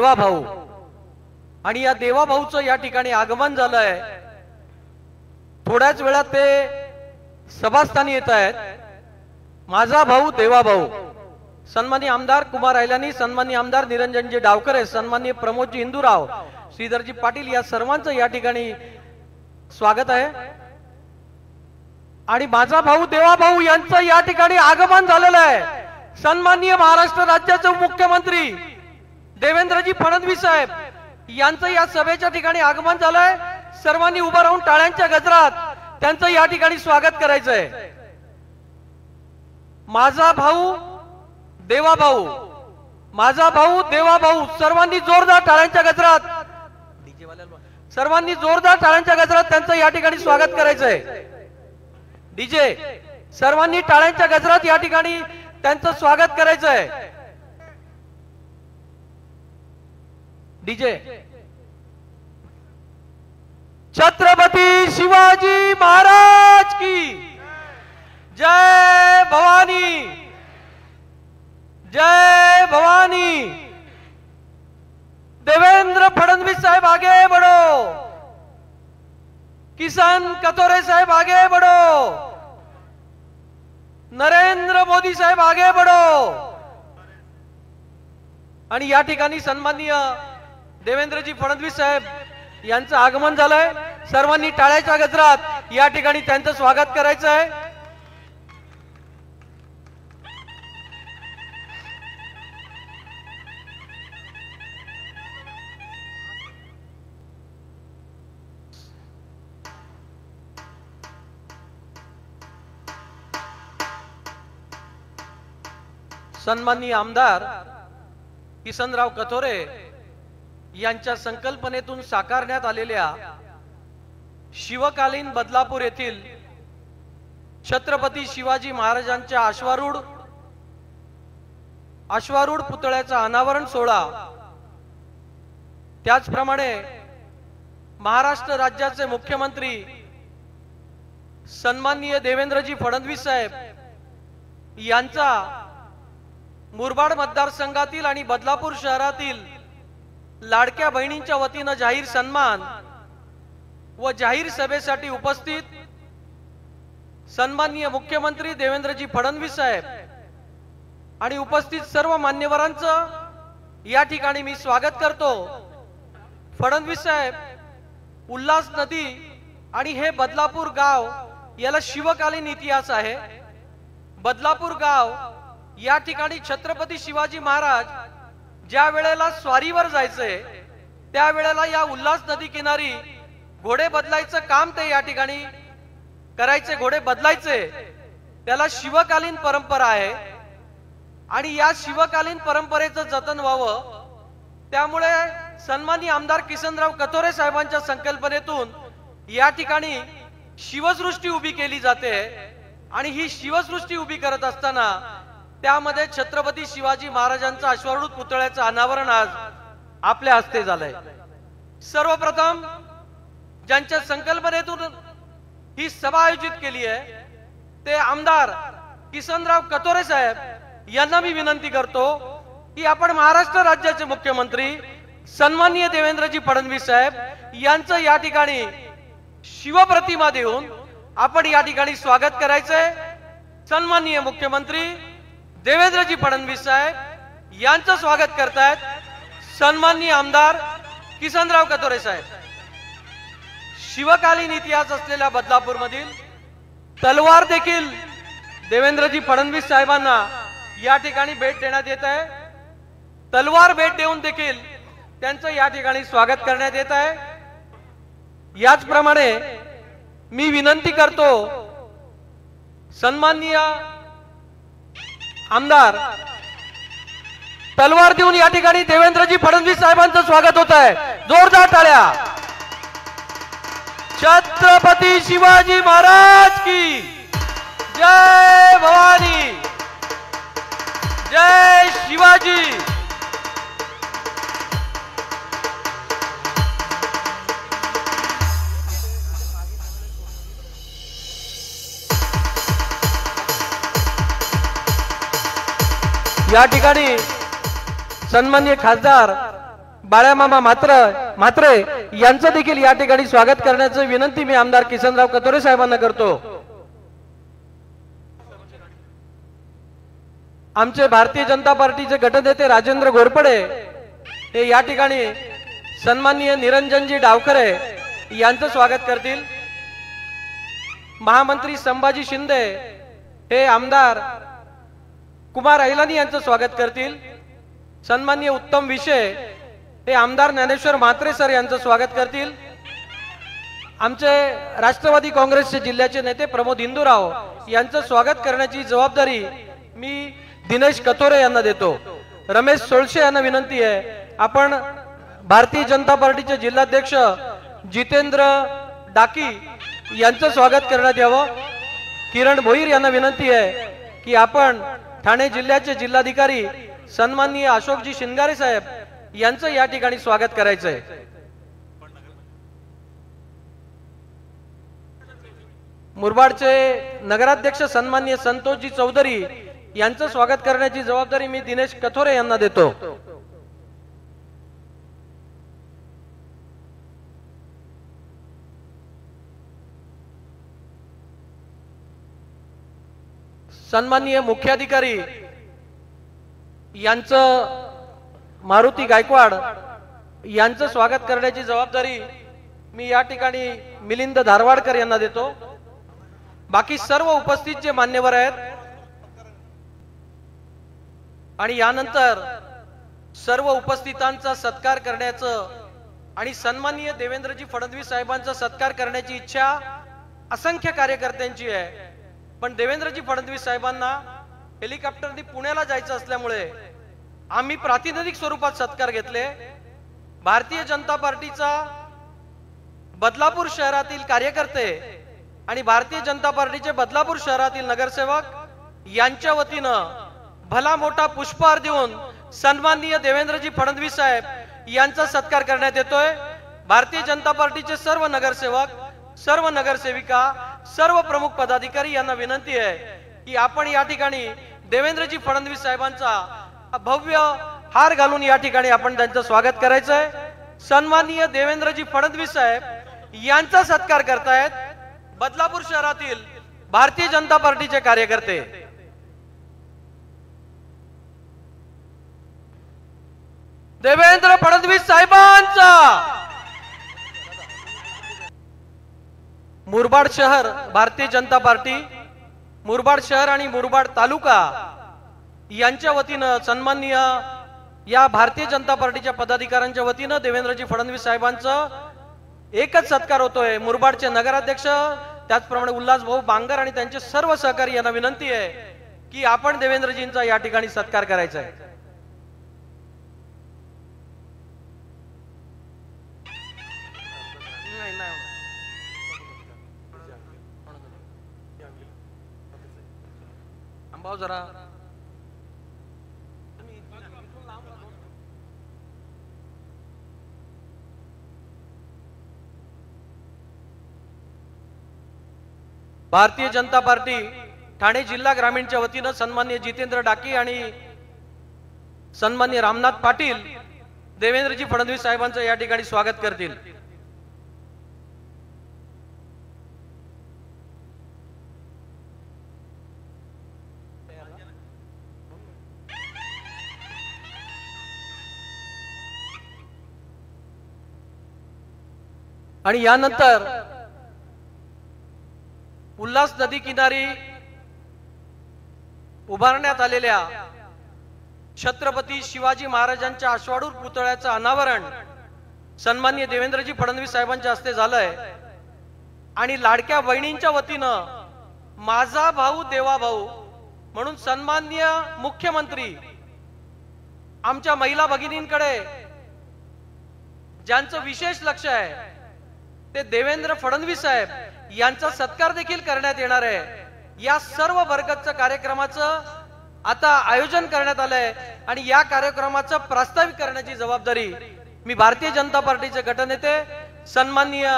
देवा भाऊ आणि या देवा भाऊचं या ठिकाणी आगमन झालंय। थोड्याच वेळात ते सभास्थानी येत आहेत। माझा भाऊ देवा भाऊ सन्माननीय आमदार कुमार अहिल्यानी, सन्माननीय आमदार निरंजनजी डावकरे, सन्माननीय प्रमोदजी हिंदूराव, श्रीधरजी पाटील या सर्वांचं या ठिकाणी स्वागत आहे। आणि माझा भाऊ देवा भाऊ यांचं या ठिकाणी आगमन झालेलं आहे। सन्माननीय महाराष्ट्र राज्याचे मुख्यमंत्री देवेंद्रजी फडणवीस साहेब यांचं या सभेच्या ठिकाणी आगमन झालंय। सर्वांनी उभं राहून टाळ्यांच्या गजरात त्यांचं या ठिकाणी स्वागत करायचंय। माझा भाऊ देवा भाऊ, माझा भाऊ देवा भाऊ, सर्वांनी जोरदार टाळ्यांच्या गजरात, सर्वांनी जोरदार टाळ्यांच्या गजरात त्यांचं या ठिकाणी स्वागत करायचंय। डीजे सर्वांनी टाळ्यांच्या गजरात या ठिकाणी त्यांचं स्वागत करायचंय। डीजे छत्रपती शिवाजी महाराज की जय भवानी, जय भवानी। देवेंद्र फडणवीस साहब आगे बढ़ो, किशन कथोरे साहब आगे बढ़ो, नरेंद्र मोदी साहब आगे बढ़ो। आणि या ठिकाणी सन्माननीय देवेंद्रजी फडणवीस साहेब यांचं आगमन झालंय। सर्वांनी टाळ्याच्या गजरात या ठिकाणी त्यांचं स्वागत करायचं आहे। सन्माननीय आमदार किसनराव कथोरे यांच्या संकल्पनेतून साकारण्यात आलेल्या शिवकालीन बदलापूर येथील छत्रपती शिवाजी महाराजांच्या अश्वारूढ पुतळ्याचा अनावरण सोहळा, त्याचप्रमाणे महाराष्ट्र राज्याचे मुख्यमंत्री सन्माननीय देवेंद्रजी फडणवीस साहेब यांचा मुरबाड मतदारसंघातील आणि बदलापूर शहरातील लाडक्या बहिणींच्या वतीने जाहीर सन्मान व जाहीर सभेसाठी उपस्थित सन्माननीय मुख्यमंत्री देवेंद्रजी फडणवीस साहेब आणि उपस्थित सर्व मान्यवरांचं या ठिकाणी मी स्वागत करतो। फडणवीस साहेब उल्हास नदी आणि हे बदलापूर गाव याला शिवकालीन इतिहास आहे। बदलापूर गाव या ठिकाणी छत्रपती शिवाजी महाराज ज्या वेळेला स्वारीवर जायचे त्या वेळेला या उल्हास नदी किनारी घोडे बदलायचं काम ते या ठिकाणी करायचे, घोडे बदलायचे। त्याला शिवकालीन परंपरा आहे आणि या शिवकालीन परंपरेचं जतन व्हावं त्यामुळे सन्माननीय आमदार किसनराव कथोरे साहेबांच्या संकल्पनेतून या ठिकाणी शिवसृष्टी उभी केली जाते। आणि ही शिवसृष्टी उभी करत असताना त्यामध्ये छत्रपती शिवाजी महाराजांचं अश्वारूढ पुतळ्याचं अनावरण आज आपल्या हस्ते झालंय। सर्वप्रथम ज्यांच्या संकल्पनेतून ही सभा आयोजित केली आहे ते आमदार किसनराव कथोरे साहेब यांना मी विनंती करतो की आपण महाराष्ट्र राज्याचे मुख्यमंत्री सन्माननीय देवेंद्रजी फडणवीस साहेब यांचं या ठिकाणी शिवप्रतिमा देऊन आपण या ठिकाणी स्वागत करायचंय। सन्माननीय मुख्यमंत्री देवेंद्रजी फडणवीस साहेब यांचं स्वागत करतायत सन्माननीय आमदार किसनराव कथोरे साहेब। शिवकालीन इतिहास असलेल्या बदलापूर मधील तलवार देखील देवेंद्रजी फडणवीस साहेबांना या ठिकाणी भेट देण्यात येत आहे। तलवार भेट देऊन देखील त्यांचं या ठिकाणी स्वागत करण्यात येत आहे। याचप्रमाणे मी विनंती करतो सन्माननीय आमदार तलवार देऊन या ठिकाणी देवेंद्रजी फडणवीस साहेबांचं स्वागत होत आहे। जोरदार टाळ्या। छत्रपती शिवाजी महाराज की जय भवानी, जय शिवाजी। या ठिकाणी सन्माननीय खासदार बाळामामा म्हात्रे यांचं देखील या ठिकाणी स्वागत करण्याची विनंती मी आमदार किसनराव कतोरे साहेबांना करतो। आमचे भारतीय जनता पार्टीचे गटनेते राजेंद्र घोरपडे हे या ठिकाणी सन्माननीय निरंजनजी डावखरे यांचं स्वागत करतील। महामंत्री संभाजी शिंदे हे आमदार कुमार ऐलानी यांचं स्वागत करतील। सन्माननीय उत्तम विषय हे आमदार ज्ञानेश्वर म्हात्रे सर यांचं स्वागत करतील। आमचे राष्ट्रवादी काँग्रेसचे जिल्ह्याचे नेते प्रमोद इंदुराव यांचं स्वागत करण्याची जबाबदारी मी दिनेश कथोरे यांना देतो। रमेश सोळशे यांना विनंती आहे आपण भारतीय जनता पार्टीचे जिल्हाध्यक्ष जितेंद्र डाकी यांचं स्वागत करण्यात यावं। किरण भोईर यांना विनंती आहे की आपण ठाणे जिल्ह्याचे जिल्हाधिकारी सन्माननीय अशोकजी शिंगारे साहेब यांचं या ठिकाणी स्वागत करायचं आहे। मुरबाडचे नगराध्यक्ष सन्माननीय संतोषजी चौधरी यांचं स्वागत करण्याची जबाबदारी मी दिनेश कथोरे यांना देतो। सन्माननीय मुख्याधिकारी यांचं मारुती गायकवाड यांचं स्वागत करण्याची जबाबदारी मी या ठिकाणी मिलिंद धारवाडकर यांना देतो। बाकी सर्व उपस्थित जे मान्यवर आहेत आणि यानंतर सर्व उपस्थितांचा सत्कार करण्याचं आणि सन्माननीय देवेंद्रजी फडणवीस साहेबांचा सत्कार करण्याची इच्छा असंख्य कार्यकर्त्यांची आहे, पण देवेंद्रजी फडणवीस साहेबांना हेलिकॉप्टरने पुण्याला जायचं असल्यामुळे आम्ही प्रातिनिधिक स्वरूपात सत्कार घेतले। भारतीय जनता पार्टीचा बदलापूर शहरातील कार्यकर्ते आणि भारतीय जनता पार्टीचे बदलापूर शहरातील नगरसेवक यांच्या वतीनं भला मोठा पुष्पहार देऊन सन्माननीय देवेंद्रजी फडणवीस साहेब यांचा सत्कार करण्यात येतोय। भारतीय जनता पार्टीचे सर्व नगरसेवक, सर्व नगरसेविका, सर्व प्रमुख पदाधिकारी यांना विनंती आहे की आपण या ठिकाणी देवेंद्रजी फडणवीस साहेबांचा भव्य हार घालून या ठिकाणी आपण त्यांचं स्वागत करायचं आहे। सन्माननीय देवेंद्रजी फडणवीस साहेब यांचा सत्कार करतायत बदलापूर शहरातील भारतीय जनता पार्टीचे कार्यकर्ते। देवेंद्र फडणवीस साहेबांचा मुरबाड शहर भारतीय जनता पार्टी, मुरबाड शहर आणि मुरबाड तालुका यांच्या वतीनं सन्माननीय या भारतीय जनता पार्टीच्या पदाधिकाऱ्यांच्या वतीनं देवेंद्रजी फडणवीस साहेबांचं एकच सत्कार होतोय। मुरबाडचे नगराध्यक्ष त्याचप्रमाणे उल्हास भाऊ बांगर आणि त्यांचे सर्व सहकारी यांना विनंती आहे की आपण देवेंद्रजींचा या ठिकाणी सत्कार करायचा आहे। भाऊ जरा भारतीय जनता पार्टी ठाणे जिल्हा ग्रामीणच्या वतीनं सन्माननीय जितेंद्र डाकी आणि सन्माननीय रामनाथ पाटील देवेंद्रजी फडणवीस साहेबांचं या ठिकाणी स्वागत करतील। आणि यानंतर उल्हास नदी किनारी उभारण्यात आलेल्या छत्रपती शिवाजी महाराजांच्या अश्वारूढ पुतळ्याचं अनावरण सन्माननीय देवेंद्रजी फडणवीस साहेबांच्या हस्ते झालंय आणि लाडक्या बहिणींच्या वतीनं माझा भाऊ देवा भाऊ म्हणून सन्माननीय मुख्यमंत्री आमच्या महिला भगिनींकडे ज्यांचं विशेष लक्ष आहे ते देवेंद्र फडणवीस साहेब यांचा सत्कार देखील करण्यात येणार आहे। या सर्व वर्गाच्या कार्यक्रमाचं आता आयोजन करण्यात आलंय आणि या कार्यक्रमाचं प्रास्ताविक करण्याची जबाबदारी मी भारतीय जनता पार्टीचे गटनेते सन्माननीय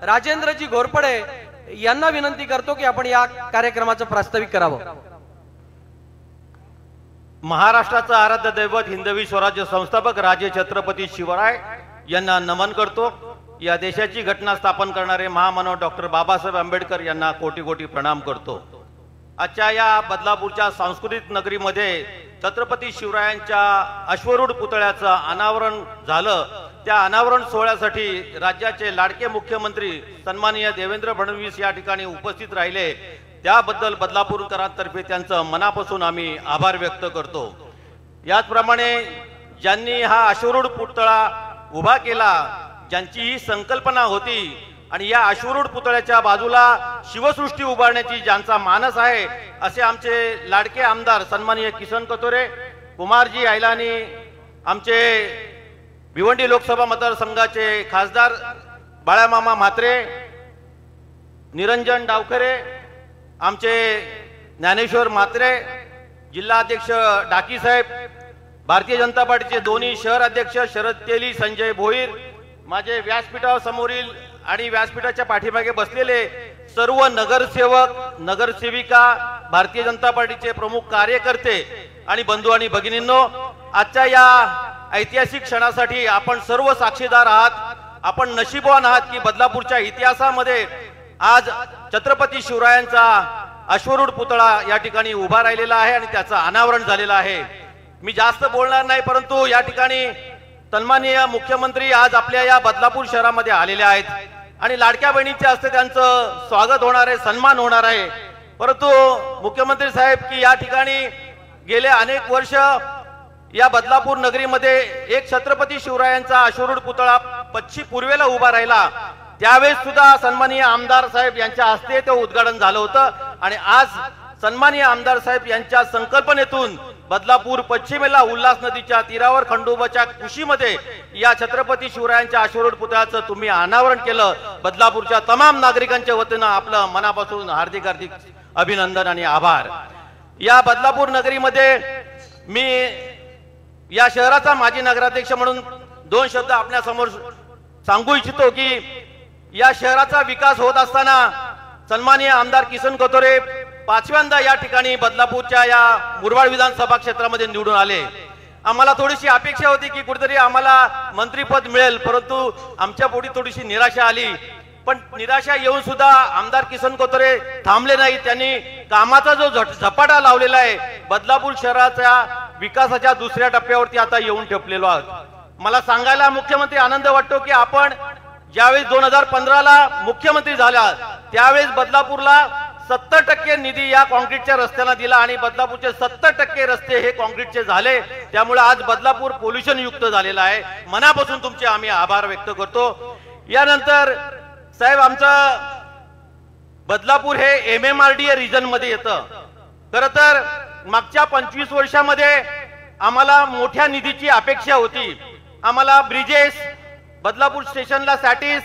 राजेंद्रजी घोरपडे यांना विनंती करतो की आपण या कार्यक्रमाचं प्रास्ताविक करावं। महाराष्ट्राचं आराध्य दैवत हिंदवी स्वराज्य संस्थापक राजे छत्रपती शिवराय यांना नमन करतो। या देशाची घटना स्थापन करणारे महामानव डॉक्टर बाबासाहेब आंबेडकर यांना कोटी कोटी प्रणाम करतो। आजच्या या बदलापूरच्या सांस्कृतिक नगरीमध्ये छत्रपती शिवरायांच्या अश्वरूढ पुतळ्याचं अनावरण झालं। त्या अनावरण सोहळ्यासाठी राज्याचे लाडके मुख्यमंत्री सन्माननीय देवेंद्र फडणवीस या ठिकाणी उपस्थित राहिले। त्याबद्दल बदलापूरकरांतर्फे त्यांचं मनापासून आम्ही आभार व्यक्त करतो। याचप्रमाणे ज्यांनी हा अश्वरूढ पुतळा उभा केला, ज्यांची ही संकल्पना होती आणि या अश्वरूढ पुतळ्याच्या बाजूला शिवसृष्टी उभारण्याची ज्यांचा मानस आहे, असे आमचे लाडके आमदार सन्माननीय किसन कथोरे, कुमारजी आयलानी, आमचे भिवंडी लोकसभा मतदारसंघाचे खासदार बाळामामा म्हात्रे, निरंजन डावखरे, आमचे ज्ञानेश्वर म्हात्रे, जिल्हाध्यक्ष डाकी साहेब, भारतीय जनता पार्टीचे दोन्ही शहर अध्यक्ष शरद तेली, संजय भोईर, माझे व्यासपीठासमोरील आणि व्यासपीठाच्या पाठीमागे बसलेले सर्व नगरसेवक, नगरसेविका, भारतीय जनता पार्टीचे प्रमुख कार्यकर्ते आणि बंधू आणि भगिनींनो, आजच्या या ऐतिहासिक क्षणासाठी आपण सर्व साक्षीदार आहात। आपण नशीबवान आहात की बदलापूरच्या इतिहासामध्ये आज छत्रपती शिवरायांचा अश्वरूढ पुतळा या ठिकाणी उभा राहिलेला आहे आणि त्याचं अनावरण झालेलं आहे। मी जास्त बोलणार नाही, परंतु या ठिकाणी सन्माननीय मुख्यमंत्री आज आपल्या या बदलापूर शहरामध्ये आलेले आहेत आणि लाडक्या बहिणीच्या हस्ते त्यांचं स्वागत होणार आहे, सन्मान होणार आहे। परंतु मुख्यमंत्री साहेब की या ठिकाणी गेले अनेक वर्ष या बदलापूर नगरीमध्ये एक छत्रपती शिवरायांचा अश्वरूढ पुतळा पूर्वेला उभा राहिला, त्यावेळेस सुद्धा सन्माननीय आमदार साहेब यांच्या हस्ते ते उद्घाटन झालं होतं आणि आज सन्माननीय आमदार साहेब यांच्या संकल्पनेतून बदलापूर पश्चिमेला उल्हास नदीच्या तीरावर खंडोबाच्या कुशीमध्ये या छत्रपती शिवरायांच्या अश्वरूढ पुतळ्याचं तुम्ही अनावरण केलं। बदलापूरच्या तमाम नागरिकांच्या वतीनं आपलं मनापासून हार्दिक हार्दिक अभिनंदन आणि आभार। या बदलापूर नगरीमध्ये मी या शहराचा माजी नगराध्यक्ष म्हणून दोन शब्द आपल्या समोर सांगू इच्छितो की या शहराचा विकास होत असताना सन्माननीय आमदार किसन कथोरे पाचव्यांदा या ठिकाणी बदलापूरच्या या मुरबाड विधानसभा क्षेत्रामध्ये निवडून आले। आम्हाला थोडीशी अपेक्षा होती की कुठेतरी आम्हाला मंत्रीपद मिळेल, परंतु आमच्या पोटी थोडीशी निराशा आली। पण निराशा येऊन सुद्धा आमदार किसन कथोरे थांबले नाही, त्यांनी कामाचा जो झपाटा लावलेला आहे, बदलापूर शहराच्या विकासाच्या दुसऱ्या टप्प्यावरती आता येऊन ठेपलेलो आहोत। मला सांगायला मुख्यमंत्री आनंद वाटतो की आपण ज्यावेळेस 2015ला मुख्यमंत्री झाला त्यावेळेस बदलापूरला 70% निधी या कॉन्क्रीटच्या रस्त्यांना दिला आणि बदलापूरचे 70% रस्ते हे कॉन्क्रीटचे झाले। त्यामुळे आज बदलापूर पोल्युशन युक्त झालेला आहे। मनापासून तुमचे आम्ही आभार व्यक्त करतो। यानंतर साहेब, आमचं बदलापूर हे MMRDA रिजन मध्ये येतं। खरं तर मागच्या 25 वर्षामध्ये आम्हाला मोठ्या निधीची अपेक्षा होती। आम्हाला ब्रिजेस, बदलापूर स्टेशनला सॅटिस,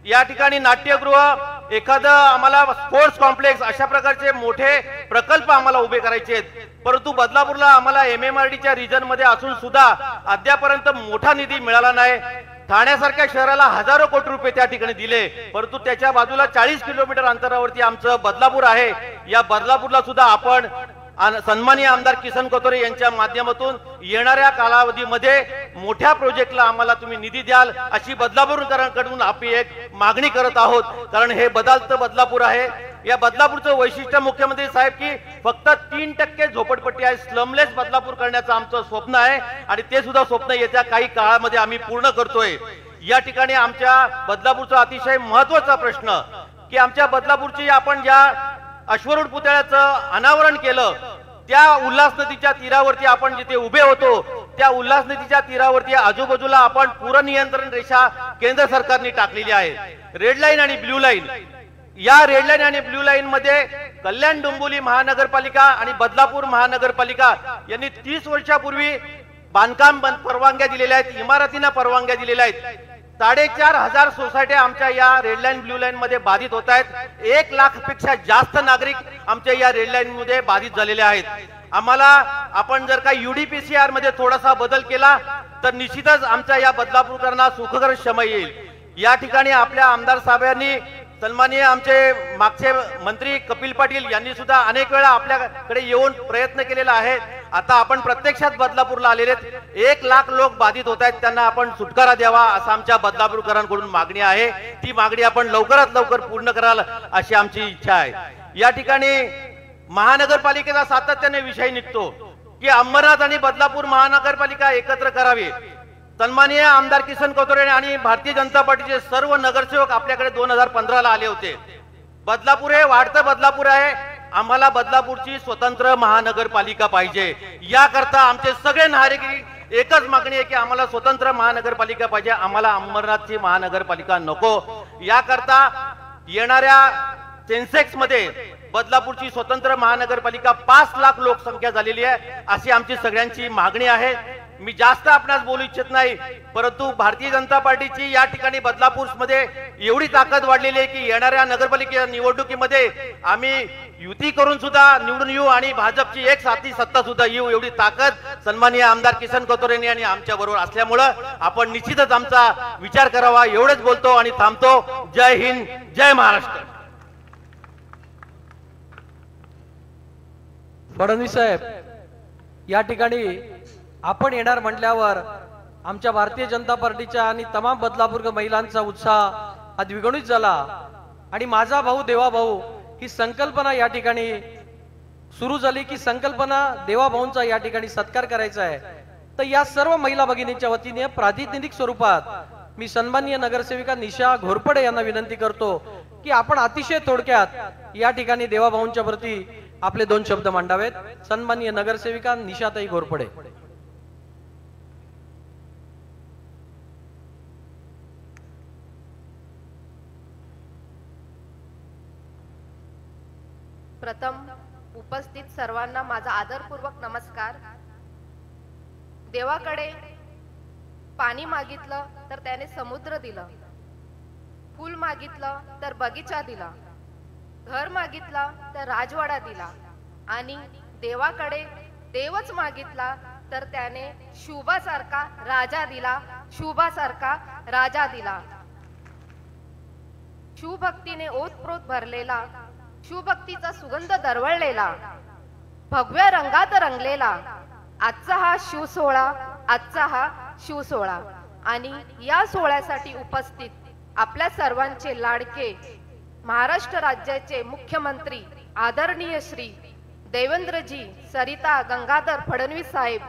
या ठिकाणी नाट्यगृह, एखादं आम्हाला स्पोर्ट्स कॉम्प्लेक्स, अशा प्रकारचे मोठे प्रकल्प आम्हाला उभे करायचे आहेत। परंतु बदलापूरला आम्हाला MMRDच्या रिजन मध्ये असून सुद्धा अद्यापर्यंत मोठा निधी मिळाला नाही। ठाण्यासारख्या शहराला हजारो कोटी रुपये त्या ठिकाणी दिले, परंतु त्याच्या बाजूला 40 किलोमीटर अंतरावरती आमचं बदलापूर आहे। या बदलापूरला सुद्धा आपण सन्माननीय आमदार किसन कथोरे यांच्या माध्यमातून येणाऱ्या कालावधीमध्ये मोठ्या प्रोजेक्टला आम्हाला तुम्ही निधी द्याल अशी बदलापूरकरांकडून आम्ही एक मागणी करत आहोत। कारण हे बदलतं बदलापूर आहे। या बदलापूरचं वैशिष्ट्य मुख्यमंत्री साहेब की फक्त 3% झोपडपट्टी आहे। स्लमलेस बदलापूर करण्याचं आमचं स्वप्न आहे आणि ते सुद्धा स्वप्न येत्या काही काळामध्ये आम्ही पूर्ण करतोय। या ठिकाणी आमच्या बदलापूरचा अतिशय महत्त्वाचा प्रश्न की आमच्या बदलापूरची आपण ज्या अश्वरूढ पुतळ्याचं अनावरण केलं, त्या उल्हास नदीच्या तीरावरती आपण जिथे उभे होतो त्या उल्हास नदीच्या तीरावरती आजूबाजूला आपण पूर नियंत्रण रेषा केंद्र सरकारने टाकलेली आहे, रेड लाईन आणि ब्ल्यू लाईन। या रेड लाईन आणि ब्ल्यू लाईन मध्ये कल्याण डोंबिवली महानगरपालिका आणि बदलापूर महानगरपालिका यांनी 30 वर्षापूर्वी बांधकाम परवानग्या दिलेल्या आहेत, इमारतींना परवानग्या दिलेल्या आहेत। 4,500 सोसायट्या आमच्या या रेड लाईन ब्ल्यू लाईन मध्ये बाधित होत आहेत। 1 लाखपेक्षा जास्त नागरिक आमच्या या रेड लाईन मध्ये बाधित झालेले आहेत। आम्हाला आपण जर का UDPCR मध्ये थोडासा बदल केला तर निश्चितच आमच्या या बदलापूरकरांना सुखकर समय येईल। या ठिकाणी आपल्या आमदार साहेबांनी, सन्माननीय आमचे मागचे मंत्री कपिल पाटील यांनी सुद्धा अनेक वेळा आपल्याकडे येऊन प्रयत्न केलेला आहे। आता आपण प्रत्यक्षात बदलापूरला आलेले आहेत. 1 लाख लोक बाधित होत आहेत, त्यांना आपण सुटकारा द्यावा असं आमच्या बदलापूरकरांकडून मागणी आहे. ती मागणी आपण लवकरात लवकर पूर्ण कराल अशी आमची इच्छा आहे. या ठिकाणी महानगरपालिकेचा सातत्याने विषय निघतो की अंबरनाथ आणि बदलापूर महानगरपालिका एकत्र करावी. सन्माननीय आमदार किसन कथोरे आणि भारतीय जनता पार्टीचे सर्व नगरसेवक आपल्याकडे 2015 ला आले होते. बदलापूर हे वाढतं बदलापूर आहे, आम्हाला बदलापूरची स्वतंत्र महानगरपालिका पाहिजे. याकरता आमचे सगळे नागरिक एकच मागणी आहे की आम्हाला स्वतंत्र महानगरपालिका पाहिजे, आम्हाला अंबरनाथची महानगरपालिका नको. याकरता येणाऱ्या सेन्सेक्स मध्ये बदलापूरची स्वतंत्र महानगरपालिका 5 लाख लोकसंख्या झालेली आहे अशी आमची सगळ्यांची मागणी आहे. मी जास्त आपणास बोलू इच्छित नाही, परंतु भारतीय जनता पार्टीची या ठिकाणी बदलापूर मध्ये एवढी ताकद वाढलेली आहे की येणाऱ्या नगरपालिका निवडणुकीमध्ये आम्ही युती करून सुद्धा निवडून येऊ आणि भाजपची एक साथी सत्ता सुद्धा येऊ, एवढी ताकद सन्माननीय आमदार किसन कथोरे यांनी आमच्या बरोबर असल्यामुळे आपण निश्चितच आमचा विचार करावा. एवढेच बोलतो आणि थांबतो. जय हिंद, जय महाराष्ट्र. फडणवीस साहेब, या ठिकाणी आपण येणार म्हटल्यावर आमच्या भारतीय जनता पार्टीच्या आणि तमाम बदलापूर महिलांचा उत्साह द्विगुणित झाला आणि माझा भाऊ देवा भाऊ ही संकल्पना या ठिकाणी सुरू झाली की संकल्पना देवा भाऊंचा या ठिकाणी सत्कार करायचा आहे. तर या सर्व महिला भगिनींच्या वतीने प्रातिनिधिक स्वरूपात मी सन्माननीय नगरसेविका निशा घोरपडे यांना विनंती करतो की आपण अतिशय थोडक्यात या ठिकाणी देवा भाऊंच्या प्रती आपले 2 शब्द मांडावेत. सन्माननीय नगरसेविका निशाताई घोरपडे. प्रथम उपस्थित सर्वांना माझा आदरपूर्वक नमस्कार. देवाकडे पाणी मागितलं तर त्याने समुद्र दिलं, फूल मागितलं तर बगीचा दिला, घर मागितला तर राजवाडा दिला आणि देवाकडे देवच मागितला तर त्याने शुभासारखा राजा दिला, शुभासारखा राजा दिला. शिवभक्तीने ओतप्रोत भरलेला, शिवभक्तीचा सुगंध दरवळलेला, भगव्या रंगात रंगलेला आजचा हा शिवसोहळा, आजचा हा शिवसोहळा. आणि या सोहळ्यासाठी उपस्थित आपल्या सर्वांचे लाडके महाराष्ट्र राज्याचे मुख्यमंत्री आदरणीय श्री देवेंद्रजी सरिता गंगाधर फडणवीस साहेब,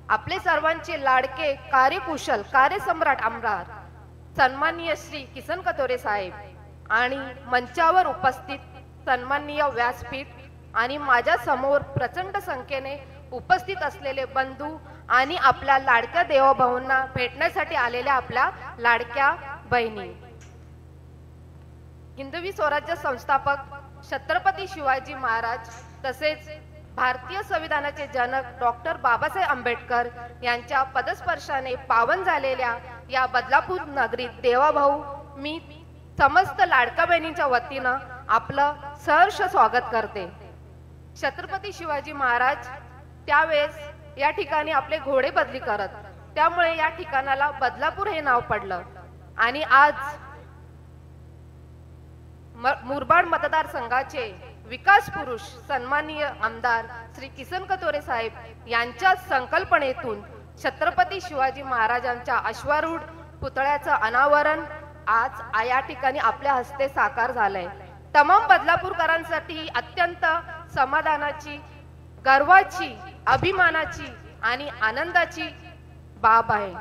आपले सर्वांचे लाडके कार्यकुशल कार्यसम्राट आमदार सन्माननीय श्री किसन कथोरे साहेब आणि मंचावर उपस्थित सन्माननीय व्यासपीठ आणि माझ्या समोर प्रचंड संख्येने उपस्थित असलेले बंधू आणि आपल्या लाडक्या देवभाऊंना भेटण्यासाठी आलेल्या आपल्या लाडक्या बहिणी. हिंदवी स्वराज्य संस्थापक छत्रपती शिवाजी महाराज तसेच भारतीय संविधानाचे जनक डॉक्टर बाबासाहेब आंबेडकर यांच्या पदस्पर्शाने पावन झालेल्या या बदलापूर नगरीत देवाभाऊ मी समस्त लाडक्या बहिणींच्या वतीनं आपलं सहर्ष स्वागत करते. छत्रपती शिवाजी महाराज त्यावेळेस या ठिकाणी आपले घोडे बदली करत, त्यामुळे या ठिकाणाला बदलापूर हे नाव पडलं. आणि आज मुरबाड मतदारसंघाचे विकास पुरुष सन्माननीय आमदार श्री किसन कथोरे साहेब यांच्या संकल्पनेतून छत्रपती शिवाजी महाराजांच्या अश्वारूढ पुतळ्याचं अनावरण आज या ठिकाणी आपल्या हस्ते साकार झालंय. तमाम बदलापूरकरांसाठी अत्यंत समाधानाची, गर्वाची, अभिमानाची आणि आनंदाची बाब आहे.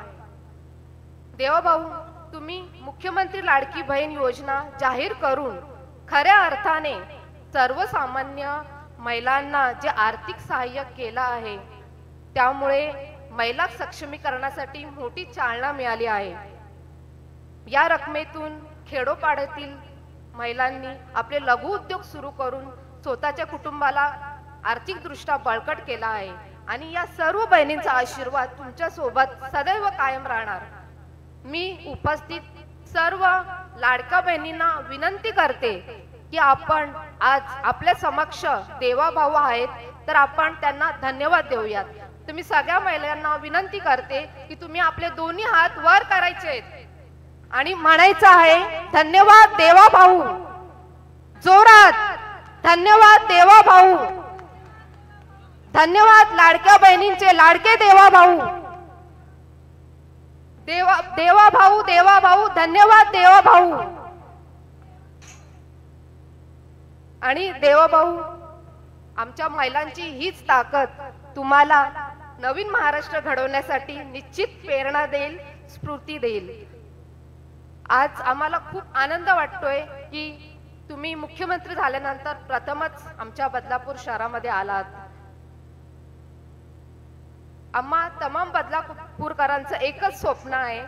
देवाभाऊ, तुम्ही मुख्यमंत्री लाडकी बहीण योजना जाहीर करून खऱ्या अर्थाने सर्वसामान्य महिलांना जे आर्थिक सहाय्य केलं आहे, त्यामुळे महिला सक्षमीकरणासाठी मोठी चालना मिळाली आहे. या रकमेतून खेडोपाड्यातील महिलांनी आपले लघु उद्योग सुरू करून स्वतःच्या कुटुंबाला आर्थिक दृष्ट्या बळकट केला आहे. आणि या सर्व बहिणींचा आशीर्वाद तुमच्या सोबत सदैव कायम राहणार. मी उपस्थित सर्व लाडक्या बहिणींना विनंती करते की आपण आज आपल्या समक्ष देवाभाऊ आहेत, तर आपण त्यांना धन्यवाद देऊयात. तुम्ही सगळ्या महिलांना विनंती करते की तुम्ही आपले दोन्ही हात वर करायचे आहेत आणि म्हणायचं आहे, धन्यवाद देवाभाऊ. जोरात धन्यवाद देवाभाऊ, धन्यवाद लाडक्या बहिणींचे लाडके देवा भाऊ, देवा भाऊ, धन्यवाद देवा भाऊ. आणि देवा भाऊ, आमच्या महिलांची हीच ताकद तुम्हाला नवीन महाराष्ट्र घडवण्यासाठी निश्चित प्रेरणा देईल, स्फूर्ती देईल. आज आम्हाला खूप आनंद वाटतोय की तुम्ही मुख्यमंत्री झाल्यानंतर प्रथमच आमच्या बदलापूर शहरामध्ये आलात. आम्हा तमाम बदलापूरकरांचं एकच स्वप्न आहे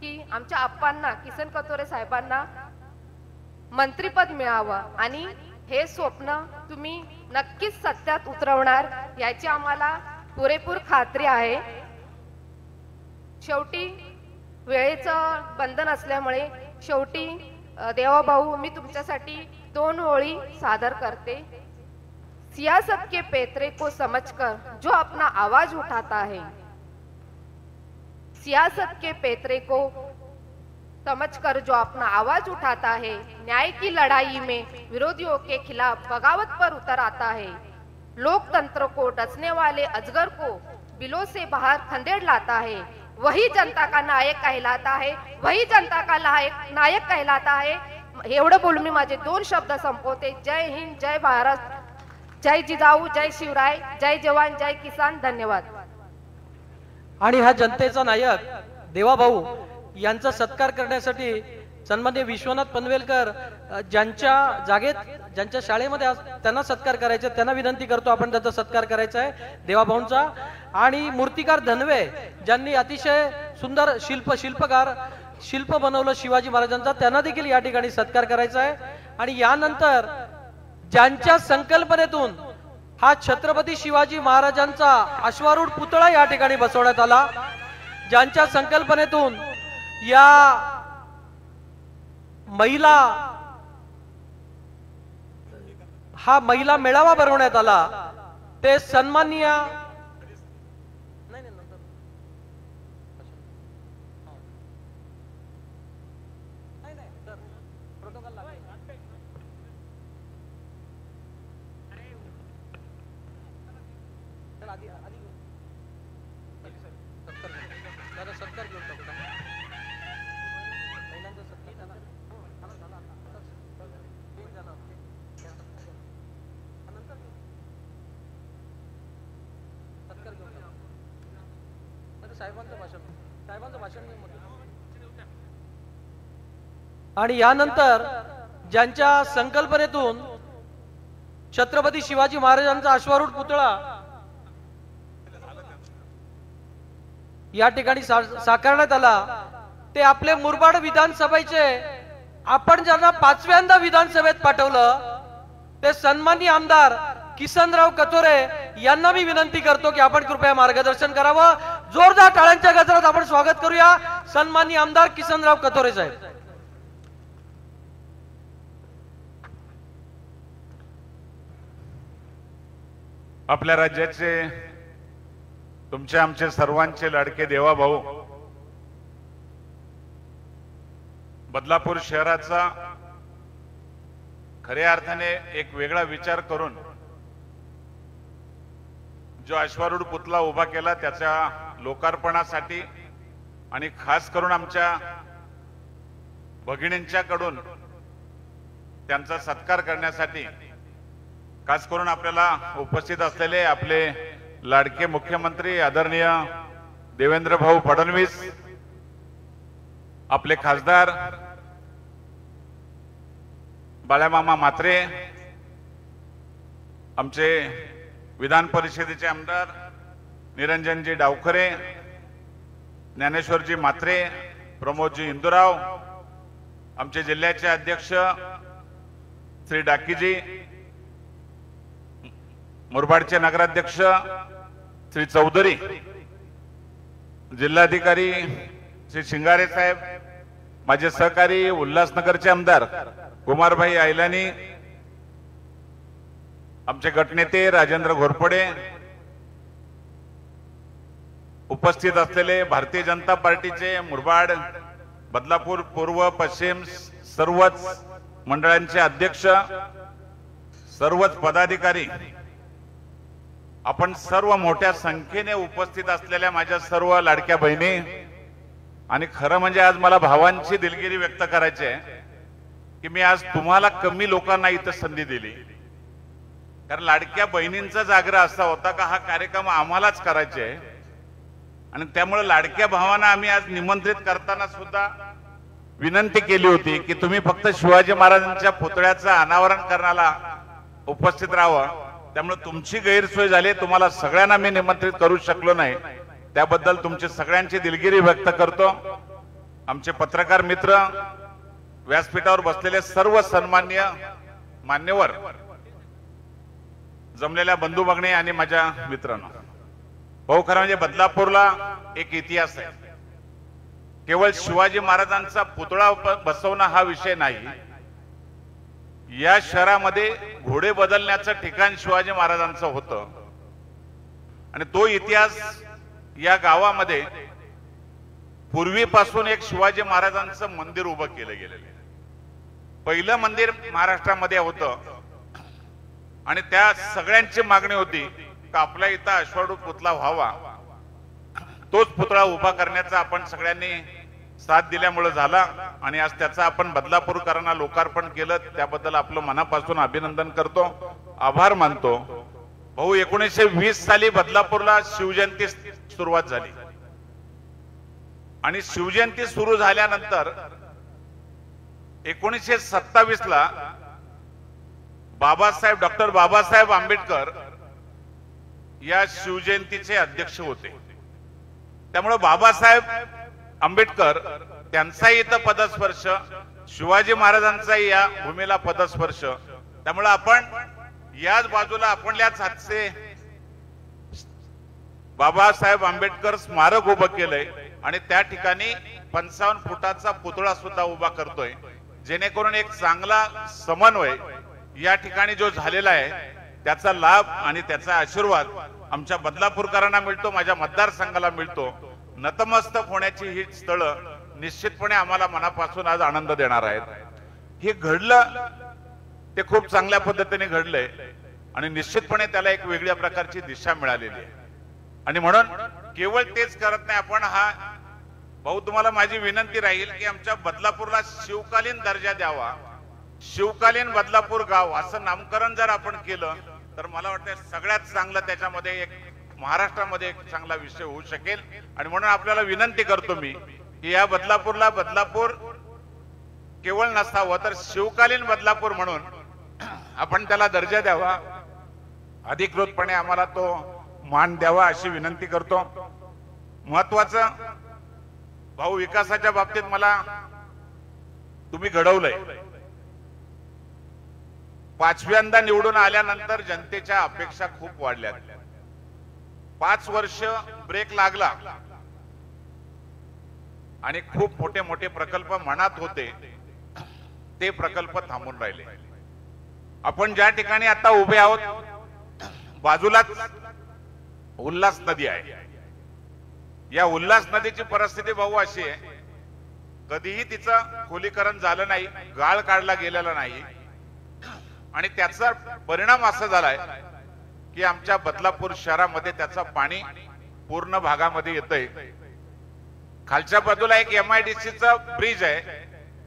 की आमच्या आप्पांना, किसन कथोरे साहेबांना मंत्रीपद मिळावं आणि हे स्वप्न तुम्ही नक्कीच सत्यात उतरवणार याची आम्हाला पुरेपूर खात्री आहे. शेवटी वेळेचं बंधन असल्यामुळे शेवटी देवा भाऊ, मी तुमच्यासाठी 2 ओळी सादर करते. सियासत के पैतरे को समझकर जो अपना आवाज उठाता है, सियासत के पैतरे को समझकर जो अपना आवाज उठाता है, न्याय की लड़ाई में विरोधियों के खिलाफ बगावत पर उतर आता है, लोकतंत्र को डसने वाले अजगर को बिलों से बाहर खंडेड़ लाता है, वही जनता का नायक कहलाता है, वही जनता का नायक कहलाता है. एवढं बोलून मी माझे 2 शब्द संपवते. जय हिंद, जय भारत, जय जिजाऊ, जय शिवराय, जय जवान, जय किसान. धन्यवाद. आणि हा जनतेचा नायक देवा भाऊ यांचा सत्कार करण्यासाठी सन्माननीय विश्वनाथ पनवेलकर ज्यांच्या जागेत, ज्यांच्या शाळेमध्ये त्यांना सत्कार करायचा, त्यांना विनंती करतो आपण त्याचा सत्कार करायचा आहे देवा भाऊंचा. आणि मूर्तिकार धनवे ज्यांनी अतिशय सुंदर शिल्पकार शिल्प बनवलं शिवाजी महाराजांचा, त्यांना देखील या ठिकाणी सत्कार करायचा आहे. आणि यानंतर ज्यांच्या संकल्पनेतून हा छत्रपती शिवाजी महाराजांचा अश्वारूढ पुतळा या ठिकाणी बसवण्यात आला, ज्यांच्या संकल्पनेतून या महिला मेळावा भरवण्यात आला, ते सन्माननीय आणि यानंतर ज्यांच्या संकल्पनेतून छत्रपती शिवाजी महाराजांचा अश्वारूढ पुतळा या ठिकाणी साकारण्यात आला, ते आपले मुरबाड विधानसभेचे, आपण ज्यांना 5व्यांदा विधानसभेत पाठवलं, ते सन्माननीय आमदार किसनराव कथोरे यांना मी विनंती करतो की आपण कृपया मार्गदर्शन करावं. जोरदार टाळ्यांच्या गजरात आपण स्वागत करूया सन्माननीय आमदार किसनराव कथोरे साहेब. आपल्या राज्याचे, तुमचे आमचे सर्वांचे लाडके देवा भाऊ, बदलापूर शहराचा खऱ्या अर्थाने एक वेगळा विचार करून जो अश्वारूढ पुतळा उभा केला त्याच्या लोकार्पणासाठी आणि खास करून आमच्या भगिनींच्याकडून त्यांचा सत्कार करण्यासाठी खास करून आपल्याला उपस्थित असलेले आपले लाडके मुख्यमंत्री आदरणीय देवेंद्र भाऊ फडणवीस, आपले खासदार बाळामामा म्हात्रे, आमचे विधान परिषदेचे आमदार निरंजनजी डावखरे, ज्ञानेश्वरजी म्हात्रे, प्रमोदजी इंदुराव, आमचे जिल्ह्याचे अध्यक्ष श्री डाकीजी, मुरबाडचे नगराध्यक्ष श्री चौधरी, जिल्हाधिकारी श्री शिंगारे साहेब, माझे सहकारी उल्हासनगरचे आमदार कुमारभाई आयलानी, आमचे गटनेते राजेंद्र घोरपडे, उपस्थित असलेले भारतीय जनता पार्टीचे मुरबाड, बदलापूर पूर्व, पश्चिम सर्वच मंडळांचे अध्यक्ष, सर्वच पदाधिकारी, आपण सर्व मोठ्या संख्येने उपस्थित असलेल्या माझ्या सर्व लाडक्या बहिणी, आणि खरं म्हणजे आज मला भावांची दिलगिरी व्यक्त करायची आहे की मी आज तुम्हाला कमी लोकांना इथं संधी दिली, कारण लाडक्या बहिणींचाच आग्रह असा होता का हा कार्यक्रम आम्हालाच करायचा आहे, आणि त्यामुळे लाडक्या भावांना आम्ही आज निमंत्रित करताना सुद्धा विनंती केली होती की तुम्ही फक्त शिवाजी महाराजांच्या पुतळ्याचं अनावरण करण्याला उपस्थित राहावं. त्यामुळे तुमची गैरसोय झाली, तुम्हाला सगळ्यांना मी निमंत्रित करू शकलो नाही, त्याबद्दल तुमची सगळ्यांची दिलगिरी व्यक्त करतो. आमचे पत्रकार मित्र, व्यासपीठावर बसलेले सर्व सन्माननीय मान्यवर, जमलेल्या बंधू भगिनी आणि माझ्या मित्रांनो, भाऊ खरं म्हणजे बदलापूरला एक इतिहास आहे. केवळ शिवाजी महाराजांचा पुतळा बसवणं हा विषय नाही, या शहरामध्ये घोडे बदलण्याचं ठिकाण शिवाजी महाराजांचं होतं, आणि तो इतिहास या गावामध्ये पूर्वीपासून एक शिवाजी महाराजांचं मंदिर उभं केलं गेलेलं आहे. पहिलं मंदिर महाराष्ट्रामध्ये होतं, आणि त्या सगळ्यांची मागणी होती की आपल्या इथं अश्वारूढ पुतळा व्हावा. तोच पुतळा उभा करण्याचा आपण सगळ्यांनी साथ दिल्यामुळे झाला, आणि आज त्याचा आपण बदलापूरकरांना लोकार्पण केलं, त्याबद्दल आपलं मनापासून अभिनंदन करतो, आभार मानतो. भाऊ 1920 साली बदलापूरला शिवजयंती सुरुवात झाली, आणि शिवजयंती सुरू झाल्यानंतर 1927 ला डॉक्टर बाबासाहेब आंबेडकर या शिवजयंतीचे अध्यक्ष होते. त्यामुळे बाबासाहेब आंबेडकर त्यांचाही इथं पदस्पर्श, शिवाजी महाराजांचाही या भूमीला पदस्पर्श, त्यामुळे आपण याच बाजूला आपल्याच हातचे बाबासाहेब आंबेडकर स्मारक उभं केलंय, आणि त्या ठिकाणी 55 फुटाचा पुतळा सुद्धा उभा करतोय, जेणेकरून एक चांगला समन्वय या ठिकाणी जो झालेला आहे त्याचा लाभ आणि त्याचा आशीर्वाद आमच्या बदलापूरकरांना मिळतो, माझ्या मतदारसंघाला मिळतो. नतमस्तक होण्याची ही स्थळं निश्चितपणे आम्हाला मनापासून आज आनंद देणार आहेत. हे घडलं ते खूप चांगल्या पद्धतीने घडलंय, आणि निश्चितपणे त्याला एक वेगळ्या प्रकारची दिशा मिळालेली आहे. आणि म्हणून केवळ तेच करत नाही आपण, हा भाऊ तुम्हाला माझी विनंती राहील की आमच्या बदलापूरला शिवकालीन दर्जा द्यावा, शिवकालीन बदलापूर गाव असं नामकरण जर आपण केलं तर मला वाटतं सगळ्यात चांगलं त्याच्यामध्ये एक महाराष्ट्रामध्ये एक चांगला विषय होऊ शकेल. आणि म्हणून आपल्याला विनंती करतो मी की या बदलापूरला बदलापूर केवळ नसावं तर शिवकालीन बदलापूर म्हणून आपण त्याला दर्जा द्यावा, अधिकृतपणे आम्हाला तो मान द्यावा अशी विनंती करतो. महत्वाचं भाऊ, विकासाच्या बाबतीत मला तुम्ही घडवलंय. 5व्यांदा निवडून आल्यानंतर जनतेच्या अपेक्षा खूप वाढल्या. 5 वर्ष ब्रेक लागला आणि खूप मोठे मोठे प्रकल्प मनात होते ते प्रकल्प थांबून राहिले. आपण ज्या ठिकाणी आता उभे आहोत बाजूलाच उल्हास नदी आहे. या उल्हास नदीची परिस्थिती भाऊ अशी आहे, कधीही तिचं खोलीकरण झालं नाही, गाळ काढला गेलेला नाही, आणि त्याचा परिणाम असा झालाय की आमच्या बदलापूर शहरामध्ये त्याचं पाणी पूर्ण भागामध्ये येतंय. खालच्या बाजूला एक MIDCचा ब्रिज आहे,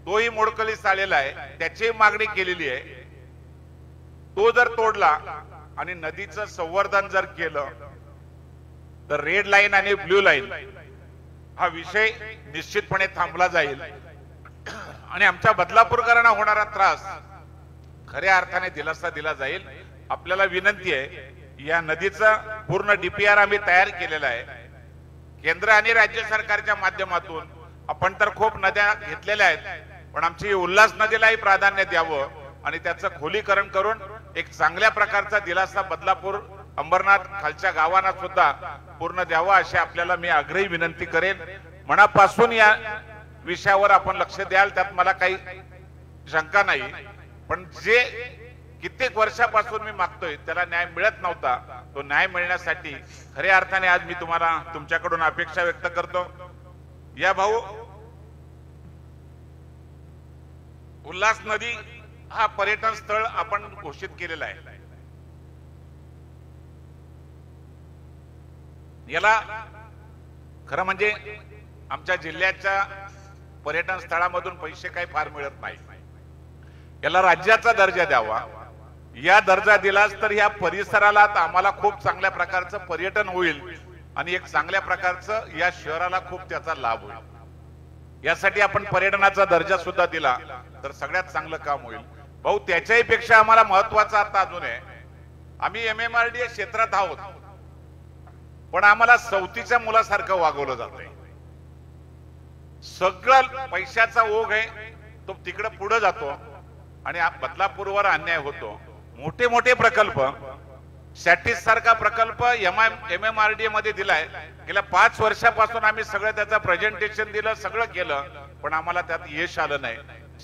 तोही मोडकळीस आलेला आहे, त्याची मागणी केलेली आहे. तो जर तोडला आणि नदीचं संवर्धन जर केलं तर रेड लाईन आणि ब्ल्यू लाईन हा विषय निश्चितपणे थांबला जाईल, आणि आमच्या बदलापूरकरांना होणारा त्रास खऱ्या अर्थाने दिलासा दिला जाईल. आपल्याला विनंती आहे, या नदीचा पूर्ण DPR आम्ही तयार केलेला आहे. केंद्र आणि राज्य सरकारच्या माध्यमातून आपण तर खूप नद्या घेतलेल्या आहेत, पण आमची उल्हास नदीलाही प्राधान्य द्यावं आणि त्याचं खोलीकरण करून एक चांगल्या प्रकारचा दिलासा बदलापूर, अंबरनाथ खालच्या गावांना सुद्धा पूर्ण द्यावा अशी आपल्याला मी आग्रही विनंती करेन. मनापासून या विषयावर आपण लक्ष द्याल, त्यात मला काही शंका नाही. पण जे कित्येक वर्षापासून मी मागतोय त्याला न्याय मिळत नव्हता, तो न्याय मिळण्यासाठी खऱ्या अर्थाने आज मी तुम्हाला तुमच्याकडून अपेक्षा व्यक्त करतो. या भाऊ, उल्हास नदी हा पर्यटन स्थळ आपण घोषित केलेला आहे. याला खरं म्हणजे आमच्या जिल्ह्याच्या पर्यटन स्थळामधून पैसे काही फार मिळत नाही. याला राज्याचा दर्जा द्यावा. या दर्जा दिलास तर या परिसराला आम्हाला खूप चांगल्या प्रकारचं पर्यटन होईल आणि एक चांगल्या प्रकारचं या शहराला खूप त्याचा लाभ होईल. यासाठी आपण पर्यटनाचा दर्जा सुद्धा दिला तर सगळ्यात चांगलं काम होईल. भाऊ, त्याच्याही पेक्षा आम्हाला महत्वाचं आता अजून आहे, आम्ही MMRDA क्षेत्रात आहोत, पण आम्हाला सवतीच्या मुलासारखं वागवलं जातंय. सगळं पैशाचा ओघ आहे तो तिकडे पुढे जातो आणि बदलापूरवर अन्याय होतो. मोठे मोठे प्रकल्प, सॅटिस सारखा प्रकल्प MMRDA मध्ये दिलाय. गेल्या 5 वर्षापासून आम्ही सगळं त्याचं प्रेझेंटेशन दिलं, सगळं केलं, पण आम्हाला त्यात यश आलं नाही.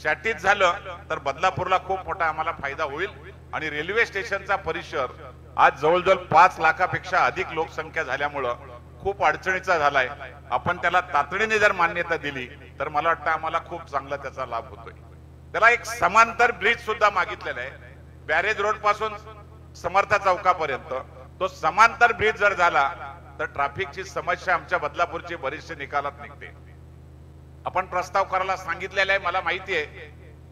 सॅटिस झालं तर बदलापूरला खूप मोठा आम्हाला फायदा होईल आणि रेल्वे स्टेशनचा परिसर आज जवळजवळ 5 लाखापेक्षा अधिक लोकसंख्या झाल्यामुळं खूप अडचणीचा झालाय. आपण त्याला तातडीने जर मान्यता दिली तर मला वाटतं आम्हाला खूप चांगला त्याचा लाभ होतोय. त्याला एक समांतर ब्रिज सुद्धा मागितलेला आहे. बॅरेज रोड पासून समर्थ चौकापर्यंत तो समांतर ब्रिज जर झाला तर ट्रॅफिकची समस्या आमच्या बदलापूरची बरीचशी निकालात निघते. आपण प्रस्ताव करायला सांगितलेला आहे, मला माहिती आहे,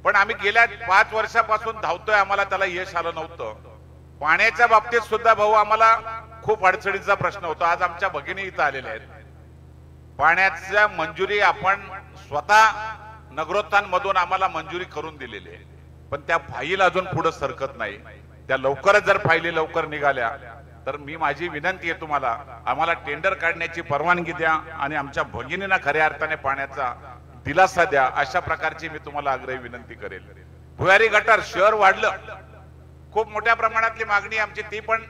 पण आम्ही गेल्या 5 वर्षापासून धावतोय, आम्हाला त्याला यश आलं नव्हतं. पाण्याच्या बाबतीत सुद्धा भाऊ आम्हाला खूप अडचणीचा प्रश्न होता. आज आमच्या भगिनी इथं आलेल्या आहेत. पाण्याच्या मंजुरी आपण स्वतः नगरोत्थान मधून आम्हाला मंजुरी करून दिलेली आहे, पण त्या फाईल अजून पुढे सरकत नाही. त्या लवकरच जर फाईली लवकर निघाल्या तर मी माझी विनंती आहे तुम्हाला, आम्हाला टेंडर काढण्याची परवानगी द्या आणि आमच्या भगिनींना खऱ्या अर्थाने पाण्याचा दिलासा द्या, अशा प्रकारची मी तुम्हाला आग्रही विनंती करेल. भुयारी गटार शहर वाढलं, खूप मोठ्या प्रमाणातली मागणी आमची, ती पण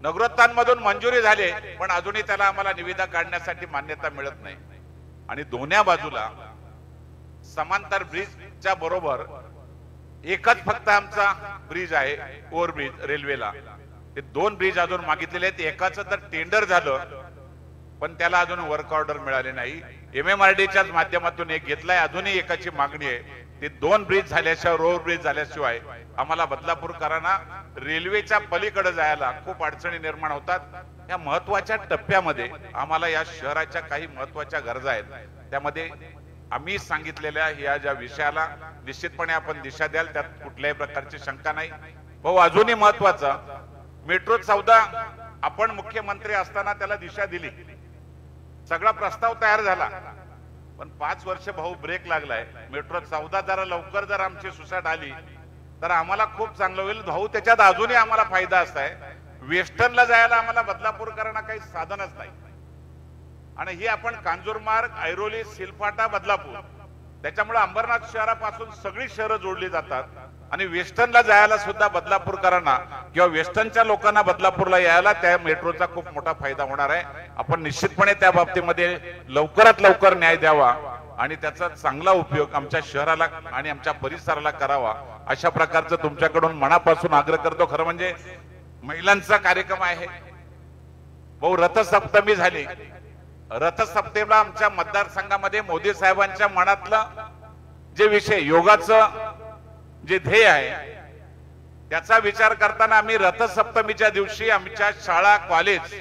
नगरोत्थान मधून मंजुरी झाली, पण अजूनही त्याला आम्हाला निविदा काढण्यासाठी मान्यता मिळत नाही. आणि दोन्ही बाजूला समांतर ब्रिजच्या बरोबर एकच फक्त आमचा ब्रिज आहे, ओव्हरब्रिज रेल्वेला. ते 2 ब्रिज अजून मागितलेले आहेत. एकाचं तर टेंडर झालं पण त्याला अजून वर्क ऑर्डर मिळाले नाही. MMRDAच्याच माध्यमातून एक घेतलाय, अजूनही एकाची मागणी आहे. ते 2 ब्रिज झाल्याशिवाय, ओव्हरब्रिज झाल्याशिवाय आम्हाला बदलापूरकरांना रेल्वेच्या पलीकडे जायला खूप अडचणी निर्माण होतात. या महत्वाच्या टप्प्यामध्ये आम्हाला या शहराच्या काही महत्वाच्या गरजा आहेत, त्यामध्ये आम्ही सांगितलेल्या या ज्या विषयाला निश्चितपणे आपण दिशा द्याल, त्यात कुठल्याही प्रकारची शंका नाही. भाऊ, अजूनही महत्वाचा, मेट्रो 14 आपण मुख्यमंत्री असताना त्याला दिशा दिली, सगळा प्रस्ताव तयार झाला, पण 5 वर्ष भाऊ ब्रेक लागलाय. मेट्रो 14 जरा लवकर जर आमची सुसाट आली तर आम्हाला खूप चांगलं होईल. भाऊ, त्याच्यात अजूनही आम्हाला फायदा असा आहे, वेस्टर्नला जायला आम्हाला बदलापूरकरांना काही साधनच नाही. आणि ही आपण कांजूरमार्ग, ऐरोली, सिलफाटा, बदलापूर, त्याच्यामुळे अंबरनाथ शहरापासून सगळी शहरं जोडली जातात आणि वेस्टर्नला जायला सुद्धा बदलापूरकरांना किंवा वेस्टर्नच्या लोकांना बदलापूरला यायला त्या मेट्रोचा खूप मोठा फायदा होणार आहे. आपण निश्चितपणे त्या बाबतीमध्ये लवकरात लवकर न्याय द्यावा आणि त्याचा चांगला उपयोग आमच्या शहराला आणि आमच्या परिसराला करावा, अशा प्रकारचं तुमच्याकडून मनापासून आग्रह करतो. खरं म्हणजे महिलांचा कार्यक्रम आहे भाऊ, रथसप्तमी झाली. रथसप्तमीला आमच्या मतदारसंघामध्ये मोदी साहेबांच्या मनातलं जे विषय, योगाचं जे ध्येय आहे, त्याचा विचार करताना आम्ही रथसप्तमीच्या दिवशी आमच्या शाळा, कॉलेज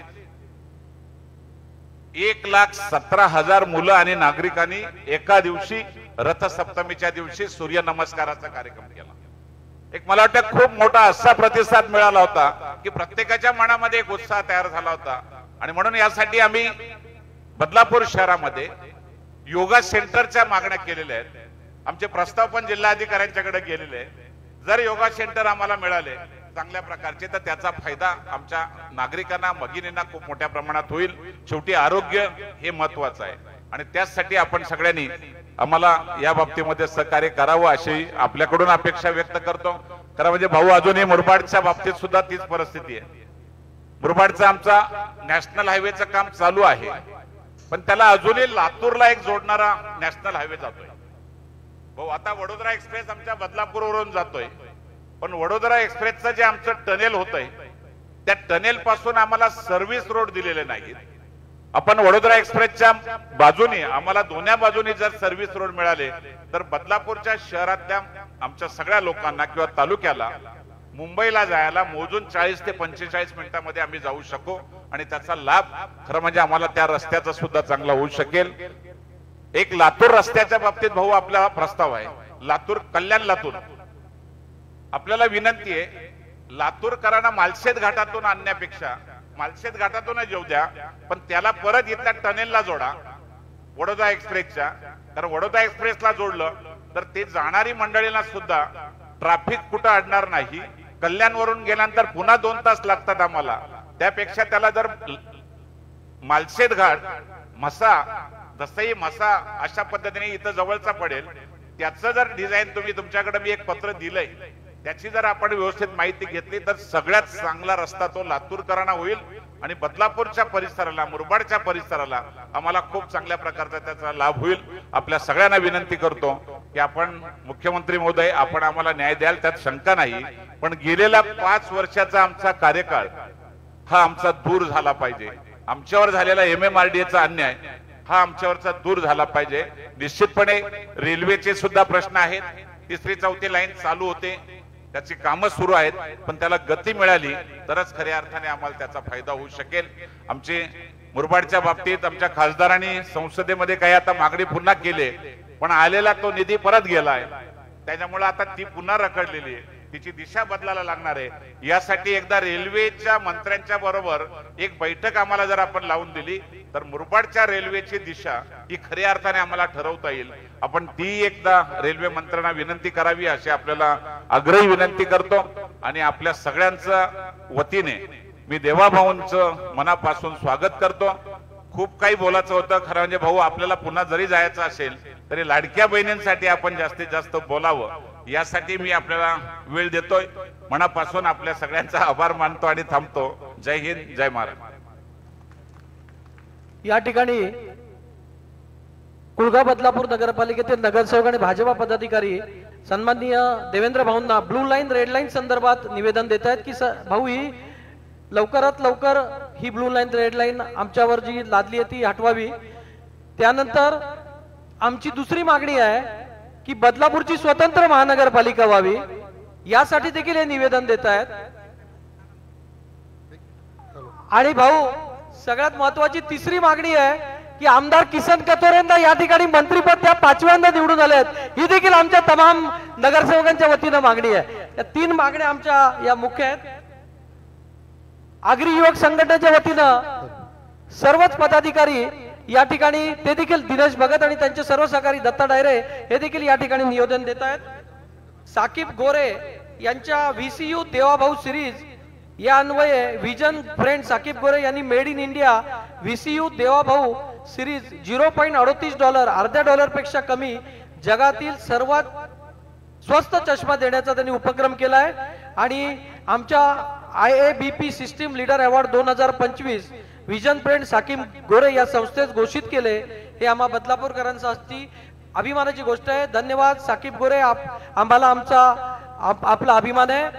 1,17,000 मुलं आणि नागरिकांनी एका दिवशी रथसप्तमीच्या दिवशी सूर्यनमस्काराचा कार्यक्रम केला. एक मला वाटतं खूप मोठा असा प्रतिसाद मिळाला होता की प्रत्येकाच्या मनामध्ये एक उत्साह तयार झाला होता. आणि म्हणून यासाठी आम्ही बदलापूर शहरामध्ये योगा सेंटरच्या मागण्या केलेल्या आहेत. आमचे प्रस्ताव पण जिल्हाधिकाऱ्यांच्याकडे गेलेले आहेत. जर योगा सेंटर आम्हाला मिळाले चांगल्या प्रकारचे तर त्याचा फायदा आमच्या नागरिकांना, भगिनींना खूप मोठ्या प्रमाणात होईल. शेवटी आरोग्य हे महत्वाचं आहे आणि त्यासाठी आपण सगळ्यांनी आम्हाला या बाबतीमध्ये सहकार्य करावं अशी आपल्याकडून अपेक्षा व्यक्त करतो. खरं म्हणजे भाऊ, अजूनही मुरबाडच्या बाबतीत सुद्धा तीच परिस्थिती आहे. मुरबाडचा आमचा नॅशनल हायवेचं काम चालू आहे, पण त्याला अजूनही लातूरला एक जोडणारा नॅशनल हायवे जातोय. भाऊ, आता वडोदरा एक्सप्रेस आमच्या बदलापूरवरून जातोय, पण वडोदरा एक्सप्रेसचं जे आमचं टनेल होतंय त्या टनेल पासून आम्हाला सर्व्हिस रोड दिलेले नाहीत. आपण वडोदरा एक्सप्रेसच्या बाजूने आम्हाला दोन्ही बाजूने जर सर्व्हिस रोड मिळाले तर बदलापूरच्या शहरातल्या आमच्या सगळ्या लोकांना किंवा तालुक्याला मुंबईला जायला मोजून 40 ते 45 मिनिटांमध्ये आम्ही जाऊ शकू. आणि त्याचा लाभ खरं म्हणजे आम्हाला त्या रस्त्याचा सुद्धा चांगला होऊ शकेल. एक लातूर रस्त्याच्या बाबतीत भाऊ आपला प्रस्ताव आहे, लातूर कल्याण लातूर. आपल्याला विनंती आहे, लातूरकरांना मालशेत घाटातून आणण्यापेक्षा मालशेत घाटातूनच येऊ द्या, पण त्याला परत इथल्या टनेलला जोडा वडोदरा एक्सप्रेसच्या. कारण वडोदरा एक्सप्रेसला जोडलं तर ते जाणारी मंडळींना सुद्धा ट्रॅफिक कुठं अडणार नाही. कल्याणवरून गेल्यानंतर पुन्हा 2 तास लागतात आम्हाला. त्यापेक्षा त्याला जर मालशेत घाट, म्हसा, दसई म्हसा अशा पद्धतीने इथं जवळचा पडेल, त्याचं जर डिझाईन तुम्ही, तुमच्याकडे मी एक पत्र दिलंय, त्याची जर आपण व्यवस्थित माहिती घेतली तर सगळ्यात चांगला रस्ता तो लातूरकरांना होईल आणि बदलापूरच्या परिसराला, मुरबाडच्या परिसराला आम्हाला खूप चांगल्या प्रकारचा त्याचा लाभ होईल. आपल्या सगळ्यांना विनंती करतो की आपण, मुख्यमंत्री महोदय, आपण आम्हाला न्याय द्याल, त्यात शंका नाही, पण गेलेला 5 वर्षाचा आमचा कार्यकाळ हा आमचा दूर झाला पाहिजे. आमच्यावर झालेला MMRDAचा अन्याय हा आमच्यावरचा दूर झाला पाहिजे. निश्चितपणे रेल्वेचे सुद्धा प्रश्न आहेत. 3री 4थी लाईन चालू होते, त्याची कामं सुरू आहेत, पण त्याला गती मिळाली तरच खऱ्या अर्थाने आम्हाला त्याचा फायदा होऊ शकेल. आमचे मुरबाडच्या बाबतीत आमच्या खासदारांनी संसदेमध्ये काही आता मागणी पुन्हा केली, पण आलेला तो निधी परत गेलाय. त्याच्यामुळे आता ती पुन्हा रखडलेली आहे, तिची दिशा बदलायला लागणार आहे. यासाठी एकदा रेल्वेच्या मंत्र्यांच्या बरोबर एक बैठक आम्हाला जर आपण लावून दिली तर मुरबाडच्या रेल्वेची दिशा ही खऱ्या अर्थाने आम्हाला ठरवता येईल. आपण ती एकदा रेल्वे मंत्र्यांना विनंती करावी अशी आपल्याला आग्रही विनंती करतो. आणि आपल्या सगळ्यांच्या वतीने मी देवाभाऊंचं मनापासून स्वागत करतो. खूप काही बोलायचं होतं खरं म्हणजे भाऊ, आपल्याला पुन्हा जरी जायचं असेल तरी लाडक्या बहिणींसाठी आपण जास्तीत जास्त बोलावं, यासाठी मी आपल्याला वेळ देतोय. मनापासून आपल्या सगळ्यांचा आभार मानतो आणि थांबतो. जय हिंद, जय महाराष्ट्र. या ठिकाणी कुळगाव बदलापूर नगरपालिकेतील नगरसेवक आणि भाजपा पदाधिकारी सन्माननीय देवेंद्र भाऊंना ब्लू लाईन रेड लाईन संदर्भात निवेदन देत आहेत की भाऊ, ही लवकरात लवकर ही ब्लू लाईन रेड लाईन आमच्यावर जी लादली आहे ती हटवावी. त्यानंतर आमची दुसरी मागणी आहे की बदलापूरची स्वतंत्र महानगरपालिका व्हावी, यासाठी देखील हे निवेदन देत आहेत. आणि भाऊ, सगळ्यात महत्वाची 3री मागणी आहे की आमदार किसन कथोरेंना या ठिकाणी मंत्रीपद त्या 5व्यांदा निवडून आले आहेत, ही देखील आमच्या तमाम नगरसेवकांच्या वतीनं मागणी आहे. या 3 मागण्या आमच्या या मुख्य आहेत. आगरी युवक संघटनेच्या वतीनं सर्वच पदाधिकारी या ठिकाणी, ते देखील दिनेश भगत आणि त्यांचे सर्व सहकारी दत्ता डायरे हे देखील या ठिकाणी निवेदन देत आहेत. साकीब गोरे यांच्या VCU देवाभाऊ सिरीज या अन्वये विजन फ्रेंड साकीब गोरे यांनी made in India VCU Devabhau series $0.38, अर्ध्या डॉलरपेक्षा कमी, जगातील सर्वात स्वस्त चष्मा देण्याचा त्यांनी उपक्रम केला आहे. आणि आमच्या IABP system leader award 2025 vision friend Saqib Gore या संस्थेस घोषित केले. हे आम्हा बदलापूरकरांसाठी अभिमानाची गोष्ट आहे. धन्यवाद साकीब गोरे, आम्हाला आपला अभिमान आहे.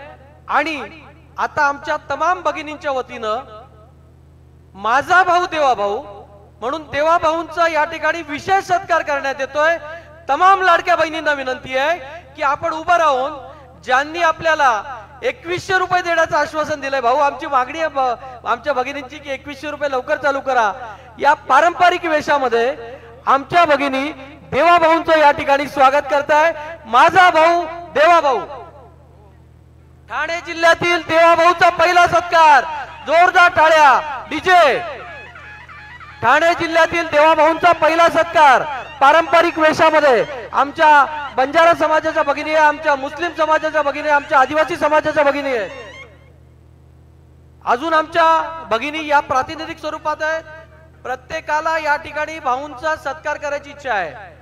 आणि आता आमच्या तमाम भगिनींच्या वतीनं माझा भाऊ देवा भाऊ म्हणून देवा भाऊंचा या ठिकाणी विशेष सत्कार करण्यात येतोय. तमाम लाडक्या बहिणींना विनंती आहे की आपण उभं राहून, ज्यांनी आपल्याला 2100 रुपये देण्याचं आश्वासन दिलंय, भाऊ आमची मागणी आहे आमच्या भगिनींची की 2100 रुपये लवकर चालू करा. या पारंपरिक वेशामध्ये आमच्या भगिनी देवा भाऊंचं या ठिकाणी स्वागत करताय. माझा भाऊ देवा भाऊ. ठाणे जिल्ह्यातील देवा भाऊचा पहिला सत्कार, जोरदार टाळ्या डीजे. ठाणे जिल्ह्यातील देवा भाऊंचा पहिला सत्कार पारंपरिक वेशामध्ये आमच्या बंजारा समाजाच्या भगिनी आहे, आमच्या मुस्लिम समाजाच्या भगिनी आहे, आमच्या आदिवासी समाजाच्या भगिनी आहे. अजून आमच्या भगिनी या प्रातिनिधिक स्वरूपात आहे. प्रत्येकाला या ठिकाणी भाऊंचा सत्कार करायची इच्छा आहे.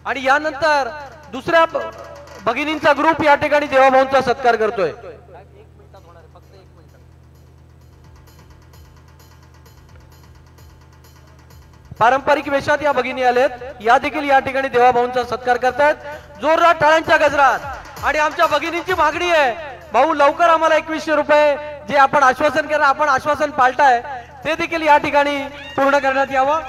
आणि यानंतर दुसऱ्या भगिनींचा ग्रुप या ठिकाणी देवाभाऊंचा सत्कार करतोय. पारंपरिक वेशात या भगिनी आलेत, या देखील या ठिकाणी देवाभाऊंचा सत्कार करतायत जोरदार टाळ्यांच्या गजरात. आणि आमच्या भगिनींची मागणी आहे, भाऊ लवकर आम्हाला 2100 रुपये जे आपण आश्वासन केलं, आपण आश्वासन पाळताय ते देखील या ठिकाणी पूर्ण करण्यात यावं.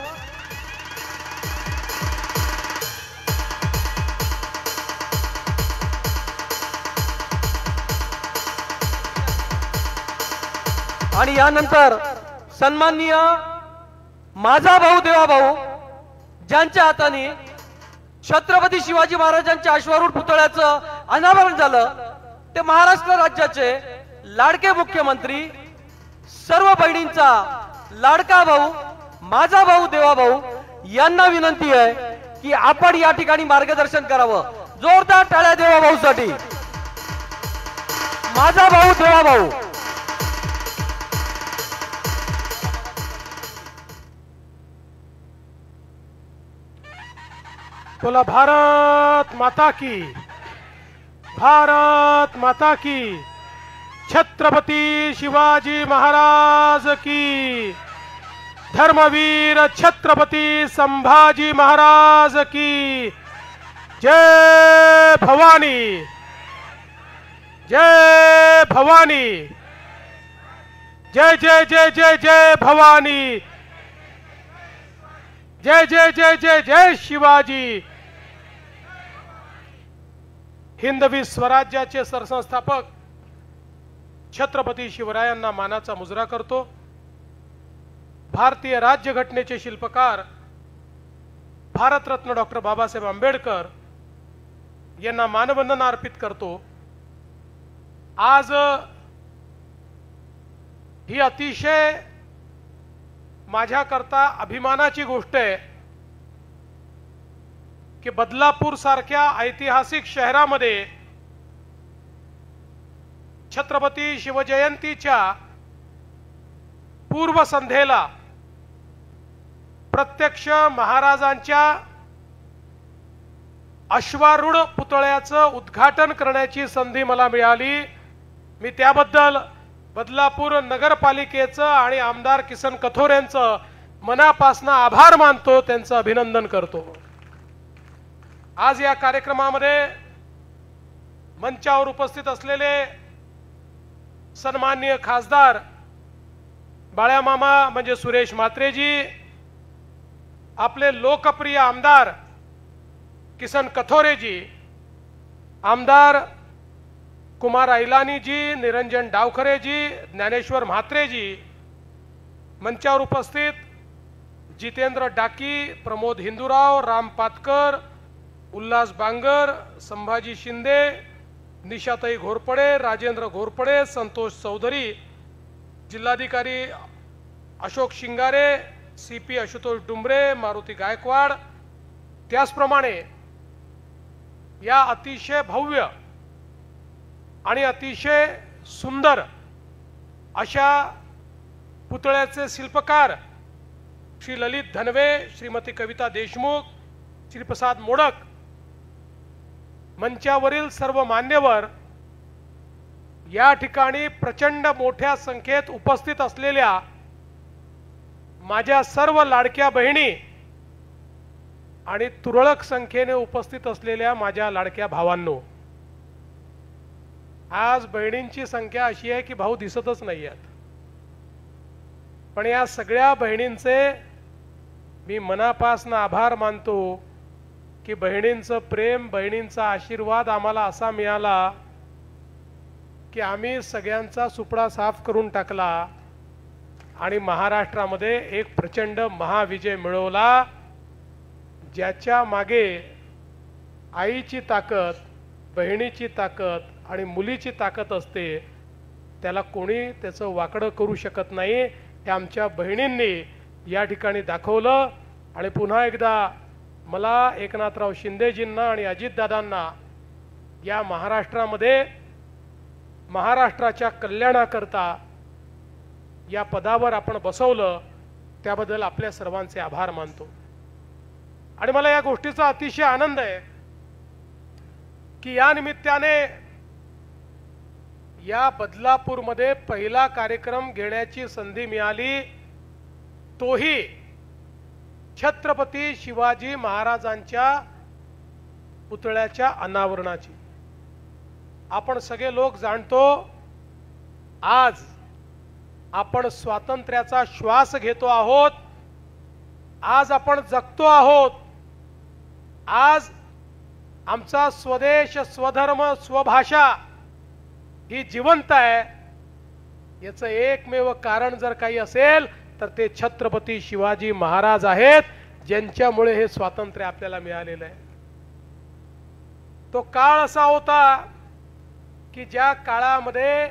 आणि यानंतर सन्माननीय माझा भाऊ देवाभाऊ ज्यांच्या हाताने छत्रपती शिवाजी महाराजांच्या अश्वारूढ पुतळ्याचं अनावरण झालं ते महाराष्ट्र राज्याचे लाडके मुख्यमंत्री सर्व बहिणींचा लाडका भाऊ माझा भाऊ देवाभाऊ यांना विनंती आहे की आपण या ठिकाणी मार्गदर्शन करावं. जोरदार टाळ्या देवाभाऊसाठी. माझा भाऊ देवाभाऊ. बोला भारत माता की. भारत माता की. छत्रपती शिवाजी महाराज की. धर्मवीर छत्रपती संभाजी महाराज की. जय भवानी. जय भवानी. जय जय जय जय जय भवानी. जय जय जय जय जय शिवाजी. हिंदवी स्वराज्याचे सरसंस्थापक छत्रपती शिवरायांना मानाचा मुजरा करतो. भारतीय राज्यघटनेचे शिल्पकार भारतरत्न डॉक्टर बाबासाहेब आंबेडकर यांना मानवंदना अर्पित करतो. आज ही अतिशय माझ्याकरता अभिमानाची गोष्ट आहे की बदलापूर सारख्या ऐतिहासिक शहरामध्ये छत्रपती शिवजयंतीच्या पूर्वसंध्येला प्रत्यक्ष महाराजांच्या अश्वारूढ पुतळ्याचं उद्घाटन करण्याची संधी मला मिळाली. मी त्याबद्दल बदलापूर नगरपालिकेचं आणि आमदार किसन कथोरेंचं मनापासून आभार मानतो, त्यांचं अभिनंदन करतो. आज या कार्यक्रमामध्ये मंचावर उपस्थित असलेले सन्माननीय खासदार बाळ्यामामा म्हणजे सुरेश म्हात्रेजी, आपले लोकप्रिय आमदार किसन कथोरेजी, आमदार कुमार ऐलानीजी, निरंजन डावखरेजी, ज्ञानेश्वर म्हात्रेजी, मंचावर उपस्थित जितेंद्र डाकी, प्रमोद हिंदूराव, राम पातकर, उल्हास बांगर, संभाजी शिंदे, निशाताई घोरपडे, राजेंद्र घोरपडे, संतोष चौधरी, जिल्हाधिकारी अशोक शिंगारे, सीपी आशुतोष डुंबरे, मारुती गायकवाड, त्याचप्रमाणे या अतिशय भव्य आणि अतिशय सुंदर अशा पुतळ्याचे शिल्पकार श्री ललित धनवे, श्रीमती कविता देशमुख, श्रीप्रसाद मोडक, मंचावरील सर्व मान्यवर, या ठिकाणी प्रचंड मोठ्या संख्येत उपस्थित असलेल्या माझ्या सर्व लाडक्या बहिणी आणि तुरळक संख्येने उपस्थित असलेल्या माझ्या लाडक्या भावांनो, आज बहिणींची संख्या अशी आहे की भाऊ दिसतच नाही आहेत. पण या सगळ्या बहिणींचे मी मनापासून आभार मानतो की बहिणींचं प्रेम, बहिणींचा आशीर्वाद आम्हाला असा मिळाला की आम्ही सगळ्यांचा सुपडा साफ करून टाकला आणि महाराष्ट्रामध्ये एक प्रचंड महाविजय मिळवला, ज्याच्या मागे आईची ताकद, बहिणीची ताकद आणि मुलीची ताकद असते. त्याला कोणी त्याचं वाकडं करू शकत नाही. हे आमच्या बहिणींनी या ठिकाणी दाखवलं. आणि पुन्हा एकदा मला एकनाथराव शिंदेजींना आणि अजितदादांना या महाराष्ट्रामध्ये महाराष्ट्राच्या कल्याणाकरता या पदावर आपण बसवलं, त्याबद्दल आपल्या सर्वांचे आभार मानतो. आणि मला या गोष्टीचा अतिशय आनंद आहे की या निमित्ताने या बदलापूरमध्ये पहिला कार्यक्रम घेण्याची संधी मिळाली, तोही छत्रपती शिवाजी महाराजांच्या पुतळ्याच्या अनावरणाची. आपण सगळे लोक जाणतो, आज आपण स्वातंत्र्याचा श्वास घेतो आहोत, आज आपण जगतो आहोत, आज आमचा स्वदेश, स्वधर्म, स्वभाषा ही जिवंत आहे. याचं एकमेव कारण जर काही असेल तर ते छत्रपती शिवाजी महाराज आहेत, ज्यांच्यामुळे हे स्वातंत्र्य आपल्याला मिळालेलं आहे. तो काळ असा होता की ज्या काळामध्ये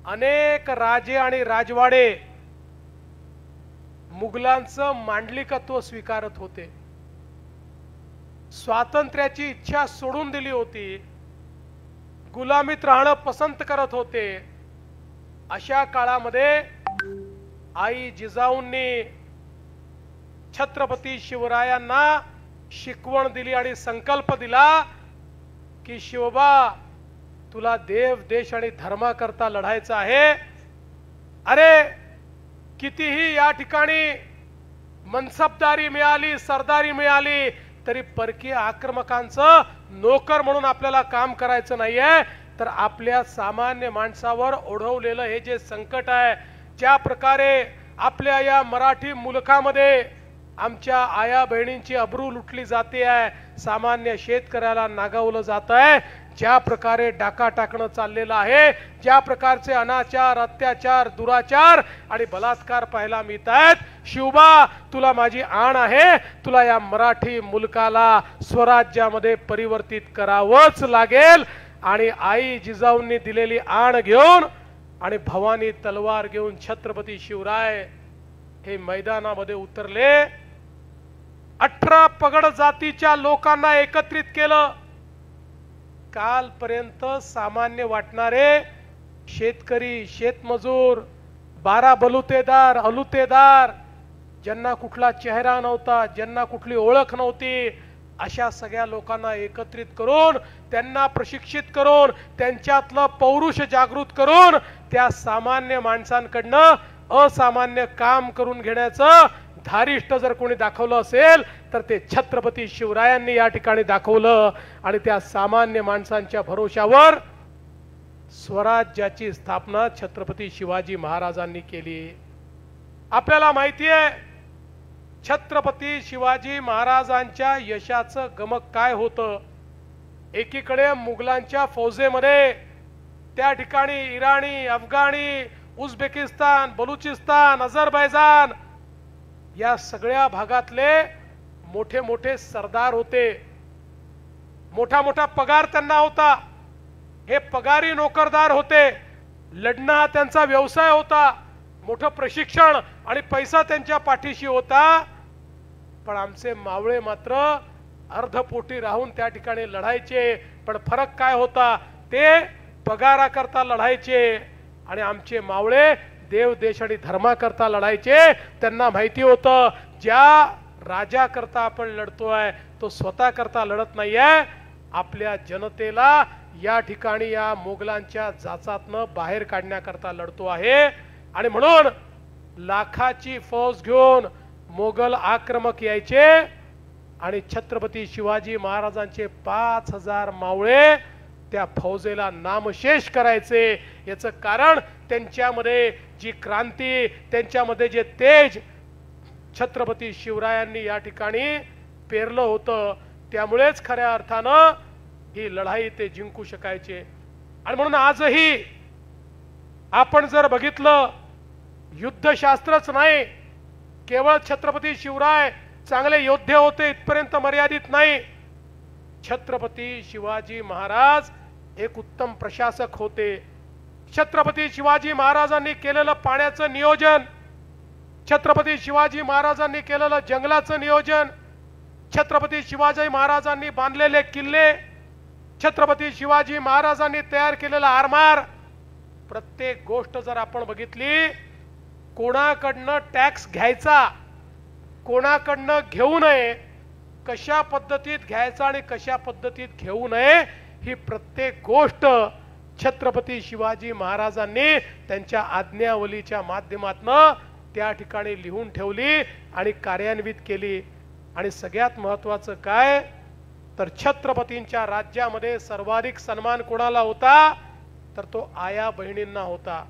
अनेक राजे आणि राजवाडे मुघलांचं मांडलिकत्व स्वीकारत होते, स्वातंत्र्याची इच्छा सोडून दिली होती, गुलामीत राहणं पसंत करत होते. अशा काळामध्ये आई जिजाऊंनी छत्रपती शिवरायांना शिकवण दिली आणि संकल्प दिला की शिवबा, तुला देव देश आणि धर्माकरता लढायचं आहे. अरे कितीही या ठिकाणी मनसबदारी मिळाली, सरदारी मिळाली, तरी परकीय आक्रमकांचं नोकर म्हणून आपल्याला काम करायचं नाहीये. तर आपल्या सामान्य माणसावर ओढवलेलं हे जे संकट आहे, ज्या प्रकारे आपल्या या मराठी मुलखामध्ये आमच्या आया बहिणींची अब्रू लुटली जाते आहे, सामान्य शेतकऱ्याला नागावलं जात आहे, ज्या प्रकारे डाका टाकणं चाललेलं आहे, ज्या प्रकारचे अनाचार, अत्याचार, दुराचार आणि बलात्कार पाहायला मिळत आहेत, शिवबा तुला माझी आण आहे, तुला या मराठी मुलकाला स्वराज्यामध्ये परिवर्तित करावंच लागेल. आणि आई जिजाऊंनी दिलेली आण घेऊन आणि भवानी तलवार घेऊन छत्रपती शिवराय हे मैदानामध्ये उतरले. 18 पगड जातीच्या लोकांना एकत्रित केलं. कालपर्यंत सामान्य वाटणारे शेतकरी, शेतमजूर, 12 बलुतेदार, अलुतेदार, ज्यांना कुठला चेहरा नव्हता, ज्यांना कुठली ओळख नव्हती, अशा सगळ्या लोकांना एकत्रित करून, त्यांना प्रशिक्षित करून, त्यांच्यातलं पौरुष जागृत करून त्या सामान्य माणसांकडनं असामान्य काम करून घेण्याचं धारिष्ट जर कोणी दाखवलं असेल तर ते छत्रपती शिवरायांनी या ठिकाणी दाखवलं. आणि त्या सामान्य माणसांच्या भरोशावर स्वराज्याची स्थापना छत्रपती शिवाजी महाराजांनी केली. आपल्याला माहिती आहे छत्रपती शिवाजी महाराजांच्या यशाचं गमक काय होतं. एकीकडे मुघलांच्या फौजेमध्ये त्या ठिकाणी इराणी, अफगाणी, उझबेकिस्तान, बलुचिस्तान, अझरबैजान या सगळ्या भागातले मोठे मोठे सरदार होते. मोठा मोठा पगार त्यांना होता. हे पगारी नोकरदार होते. लढणं हा त्यांचा व्यवसाय होता. मोठं प्रशिक्षण आणि पैसा त्यांच्या पाठीशी होता. पण आमचे मावळे मात्र अर्धपोटी राहून त्या ठिकाणी लढायचे. पण फरक काय होता, ते पगाराकरता लढायचे आणि आमचे मावळे देव देश आणि धर्माकरता लढायचे. त्यांना माहिती होतं ज्या राजाकरता आपण लढतोय तो स्वतः करता लढत नाहीये, आपल्या जनतेला या ठिकाणी या मोगलांच्या जाचातनं बाहेर काढण्याकरता लढतो आहे. आणि म्हणून लाखाची फौज घेऊन मोगल आक्रमक यायचे आणि छत्रपती शिवाजी महाराजांचे 5000 मावळे त्या फौजेला नामशेष करायचे. याचं कारण त्यांच्यामध्ये जी क्रांती, त्यांच्यामध्ये जे तेज छत्रपती शिवरायांनी या ठिकाणी पेरलं होतं, त्यामुळेच खऱ्या अर्थानं ही लढाई ते जिंकू शकायचे. आणि म्हणून आजही आपण जर बघितलं, युद्धशास्त्रच नाही, केवळ छत्रपती शिवराय चांगले योद्धे होते इथपर्यंत मर्यादित नाही. छत्रपती शिवाजी महाराज एक उत्तम प्रशासक होते. छत्रपती शिवाजी महाराजांनी केलेलं पाण्याचं नियोजन, छत्रपती शिवाजी महाराजांनी केलेलं जंगलाचं नियोजन, छत्रपती शिवाजी महाराजांनी बांधलेले किल्ले, छत्रपती शिवाजी महाराजांनी तयार केलेला आरमार, प्रत्येक गोष्ट जर आपण बघितली, कोणाकडनं टॅक्स घ्यायचा, कोणाकडनं घेऊ नये, कशा पद्धतीत घ्यायचा आणि कशा पद्धतीत घेऊ नये, ही प्रत्येक गोष्ट छत्रपती शिवाजी महाराजांनी त्यांच्या आज्ञावलीच्या माध्यमातून त्या ठिकाणी लिहून ठेवली आणि कार्यान्वित केली. आणि सगळ्यात महत्त्वाचं काय तर छत्रपतींच्या राज्यामध्ये सर्वाधिक सन्मान कोणाला होता तर तो आया बहिणींना होता.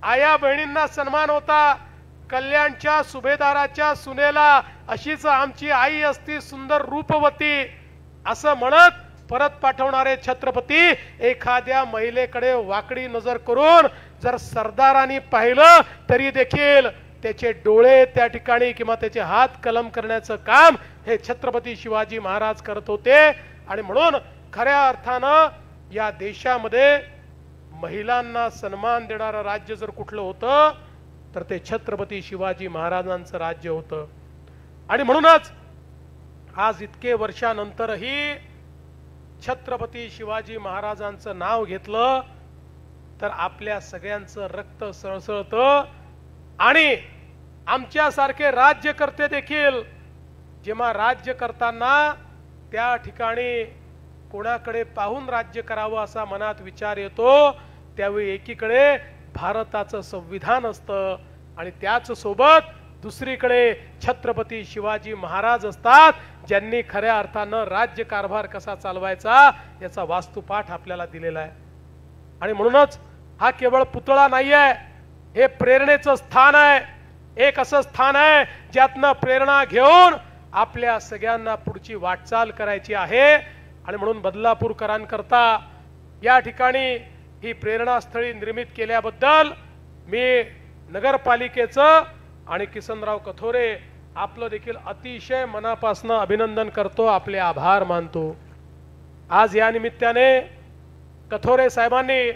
आया बहिणींना सन्मान होता. कल्याणच्या सुभेदाराच्या सुनेला अशीच आमची आई असती सुंदर रूपवती असं म्हणत परत पाठवणारे छत्रपती एखाद्या महिलेकडे वाकडी नजर करून जर सरदारांनी पाहिलं तरी देखील त्याचे डोळे त्या ठिकाणी किंवा त्याचे हात कलम करण्याचं काम हे छत्रपती शिवाजी महाराज करत होते। आणि म्हणून खऱ्या अर्थानं या देशामध्ये महिलांना सन्मान देणारं राज्य जर कुठलं होतं तर ते छत्रपती शिवाजी महाराजांचं राज्य होतं। आणि म्हणूनच आज इतके वर्षानंतरही छत्रपती शिवाजी महाराजांचं नाव घेतलं तर आपल्या सगळ्यांचं रक्त सळसळतं। आणि आमच्यासारखे राज्यकर्ते देखील जेव्हा राज्य करताना त्या ठिकाणी कोणाकडे पाहून राज्य करावं असा मनात विचार येतो, त्यावेळी एकीकडे भारताचं संविधान असतं आणि त्याच सोबत दुसरीकडे छत्रपती शिवाजी महाराज असतात, ज्यांनी खऱ्या अर्थानं राज्य कारभार कसा चालवायचा याचा वास्तुपाठ आपल्याला दिलेला आहे। आणि म्हणूनच हा केवळ पुतळा नाहीये, हे प्रेरणेचं स्थान आहे, एक असं स्थान आहे ज्यातनं प्रेरणा घेऊन आपल्या सगळ्यांना पुढची वाटचाल करायची आहे। आणि म्हणून बदलापूरकरांकरता या ठिकाणी ही प्रेरणास्थळी निर्मित केल्याबद्दल मी नगरपालिकेचं आणि किसनराव कथोरे आपलं देखील अतिशय मनापासून अभिनंदन करतो, आपले आभार मानतो। आज या निमित्ताने कथोरे साहेबांनी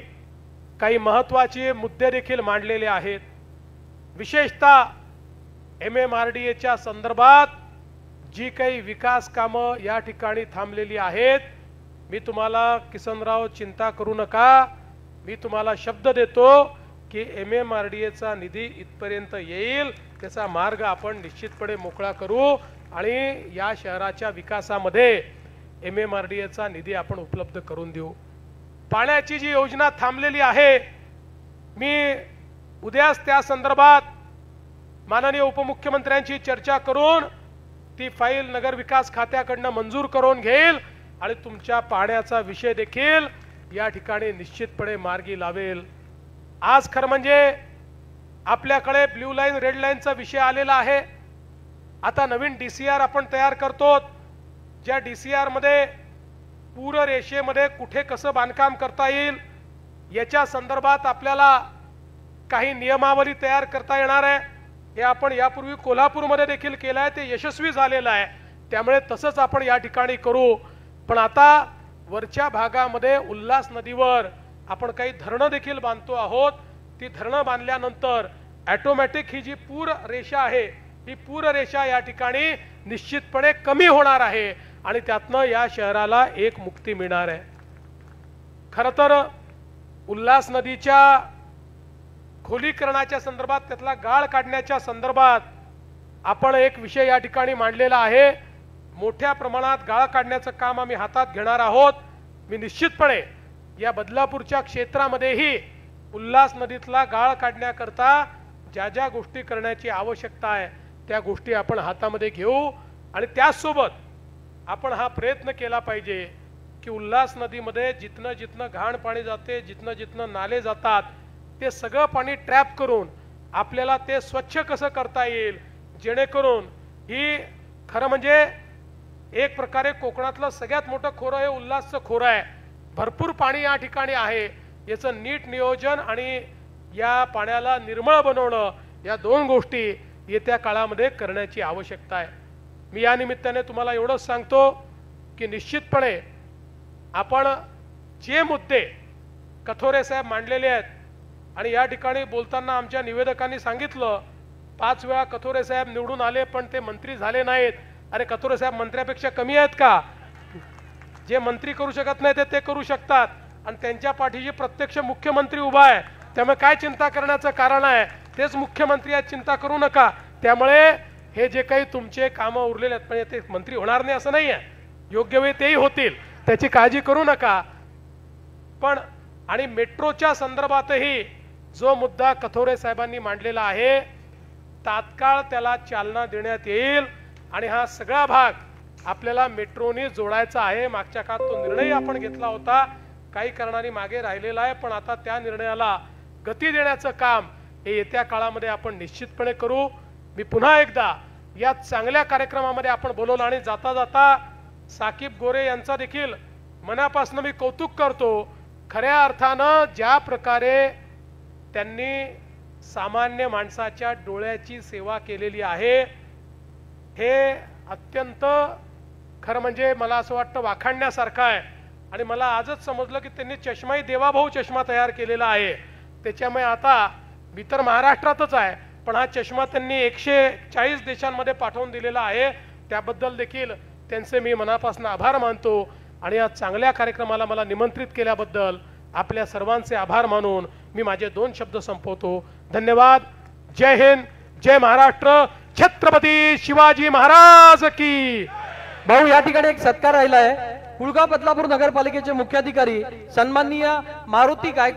काही महत्त्वाचे मुद्दे देखील मांडलेले आहेत। विशेषतः MMRDAच्या संदर्भात जी काही विकास कामं या ठिकाणी थांबलेली आहेत, मी तुम्हाला किसनराव चिंता करू नका, मी तुम्हाला शब्द देतो की MMRDAचा निधी इथपर्यंत येईल, त्याचा मार्ग आपण निश्चितपणे मोकळा करू आणि या शहराच्या विकासामध्ये MMRDAचा निधी आपण उपलब्ध करून देऊ। पाण्याची जी योजना थांबलेली आहे, मी उद्याच त्या संदर्भात माननीय उपमुख्यमंत्र्यांची चर्चा करून ती फाईल नगर विकास खात्याकडून मंजूर करून घेईल आणि तुमच्या पाण्याचा विषय देखील या ठिकाणी निश्चितपणे मार्गी लावेल। आज खरं म्हणजे आपल्याकडे ब्ल्यू लाईन रेड लाईनचा विषय आलेला आहे। आता नवीन DCR आपण तयार करतो, ज्या DCR मध्ये पूर रेषेमध्ये कुठे कसं बांधकाम करता येईल याच्या संदर्भात आपल्याला काही नियमावली तयार करता येणार आहे। हे आपण यापूर्वी कोल्हापूरमध्ये देखील केलं आहे, ते यशस्वी झालेलं आहे, त्यामुळे तसंच आपण या ठिकाणी करू। पण आता वरच्या भागामध्ये उल्हास नदीवर आपण काही धरणं देखील बांधतो आहोत। ती धरणं बांधल्यानंतर ऑटोमॅटिक ही जी पूर रेषा आहे, ही पूर रेषा या ठिकाणी निश्चितपणे कमी होणार आहे आणि त्यातनं या शहराला एक मुक्ती मिळणार आहे। खरं तर उल्हास नदीच्या खोलीकरणाच्या संदर्भात, त्यातला गाळ काढण्याच्या संदर्भात आपण एक विषय या ठिकाणी मांडलेला आहे। मोठ्या प्रमाणात गाळ काढण्याचं काम आम्ही हातात घेणार आहोत। मी निश्चितपणे या बदलापूरच्या क्षेत्रामध्येही उल्हास नदीतला गाळ काढण्याकरता ज्या ज्या गोष्टी करण्याची आवश्यकता आहे त्या गोष्टी आपण हातामध्ये घेऊ आणि त्यासोबत आपण हा प्रयत्न केला पाहिजे की उल्हास नदीमध्ये जिथनं जिथनं घाण पाणी जाते, जिथनं जिथनं नाले जातात, ते सगळं पाणी ट्रॅप करून आपल्याला ते स्वच्छ कसं करता येईल, जेणेकरून ही खरं म्हणजे एक प्रकारे कोकणातलं सगळ्यात मोठं खोरं हे उल्हासचं खोरं आहे। भरपूर पाणी या ठिकाणी आहे, याचं नीट नियोजन आणि या पाण्याला निर्मळ बनवणं, या दोन गोष्टी येत्या काळामध्ये करण्याची आवश्यकता आहे। मी या निमित्ताने तुम्हाला एवढंच सांगतो की निश्चितपणे आपण जे मुद्दे कथोरे साहेब मांडलेले आहेत आणि या ठिकाणी बोलताना आमच्या निवेदकांनी सांगितलं 5 वेळा कथोरे साहेब निवडून आले पण ते मंत्री झाले नाहीत। अरे कथोरे साहेब मंत्र्यापेक्षा कमी आहेत का? जे मंत्री करू शकत नाही ते करू शकतात आणि त्यांच्या पाठीशी प्रत्यक्ष मुख्यमंत्री उभा आहे, त्यामुळे काय चिंता करण्याचं कारण आहे? तेच मुख्यमंत्री आहेत, चिंता करू नका। त्यामुळे हे जे काही तुमचे कामं उरलेले आहेत, म्हणजे ते मंत्री होणार नाही असं नाही आहे, योग्य वेळी तेही होतील, त्याची काळजी करू नका। पण आणि मेट्रोच्या संदर्भातही जो मुद्दा कथोरे साहेबांनी मांडलेला आहे, तात्काळ त्याला चालना देण्यात येईल आणि हा सगळा भाग आपल्याला मेट्रोने जोडायचा आहे। मागच्या काळात तो निर्णय आपण घेतला होता, काही कारणाने मागे राहिलेला आहे, पण आता त्या निर्णयाला गती देण्याचं काम हे येत्या काळामध्ये आपण निश्चितपणे करू। मी पुन्हा एकदा या चांगल्या कार्यक्रमामध्ये आपण बोलवलं आणि जाता जाता साकीब गोरे यांचा देखील मनापासून मी कौतुक करतो। खऱ्या अर्थानं ज्या प्रकारे त्यांनी सामान्य माणसाच्या डोळ्याची सेवा केलेली आहे. हे अत्यंत खरं म्हणजे मला असं वाटतं वाखाणण्यासारखं आहे. आणि मला आजच समजलं की त्यांनी चष्माही देवाभाऊ चष्मा तयार केलेला आहे. त्याच्यामुळे आता मी तर महाराष्ट्रातच आहे, पण हा चष्मा त्यांनी 140 देशांमध्ये पाठवून दिलेला आहे. त्याबद्दल देखील त्यांचे मी मनापासून आभार मानतो. आणि या चांगल्या कार्यक्रमाला मला निमंत्रित केल्याबद्दल आपल्या सर्वांचे आभार मानून मी माझे 2 शब्द संपवतो. धन्यवाद. जय हिंद, जय महाराष्ट्र, छत्रपती शिवाजी महाराज की. भाऊ, या ठिकाणी एक सत्कार राहिला आहे. कुळगाव बदलापूर नगरपालिकेचे मुख्याधिकारी सन्माननीय मारुती गायकवाड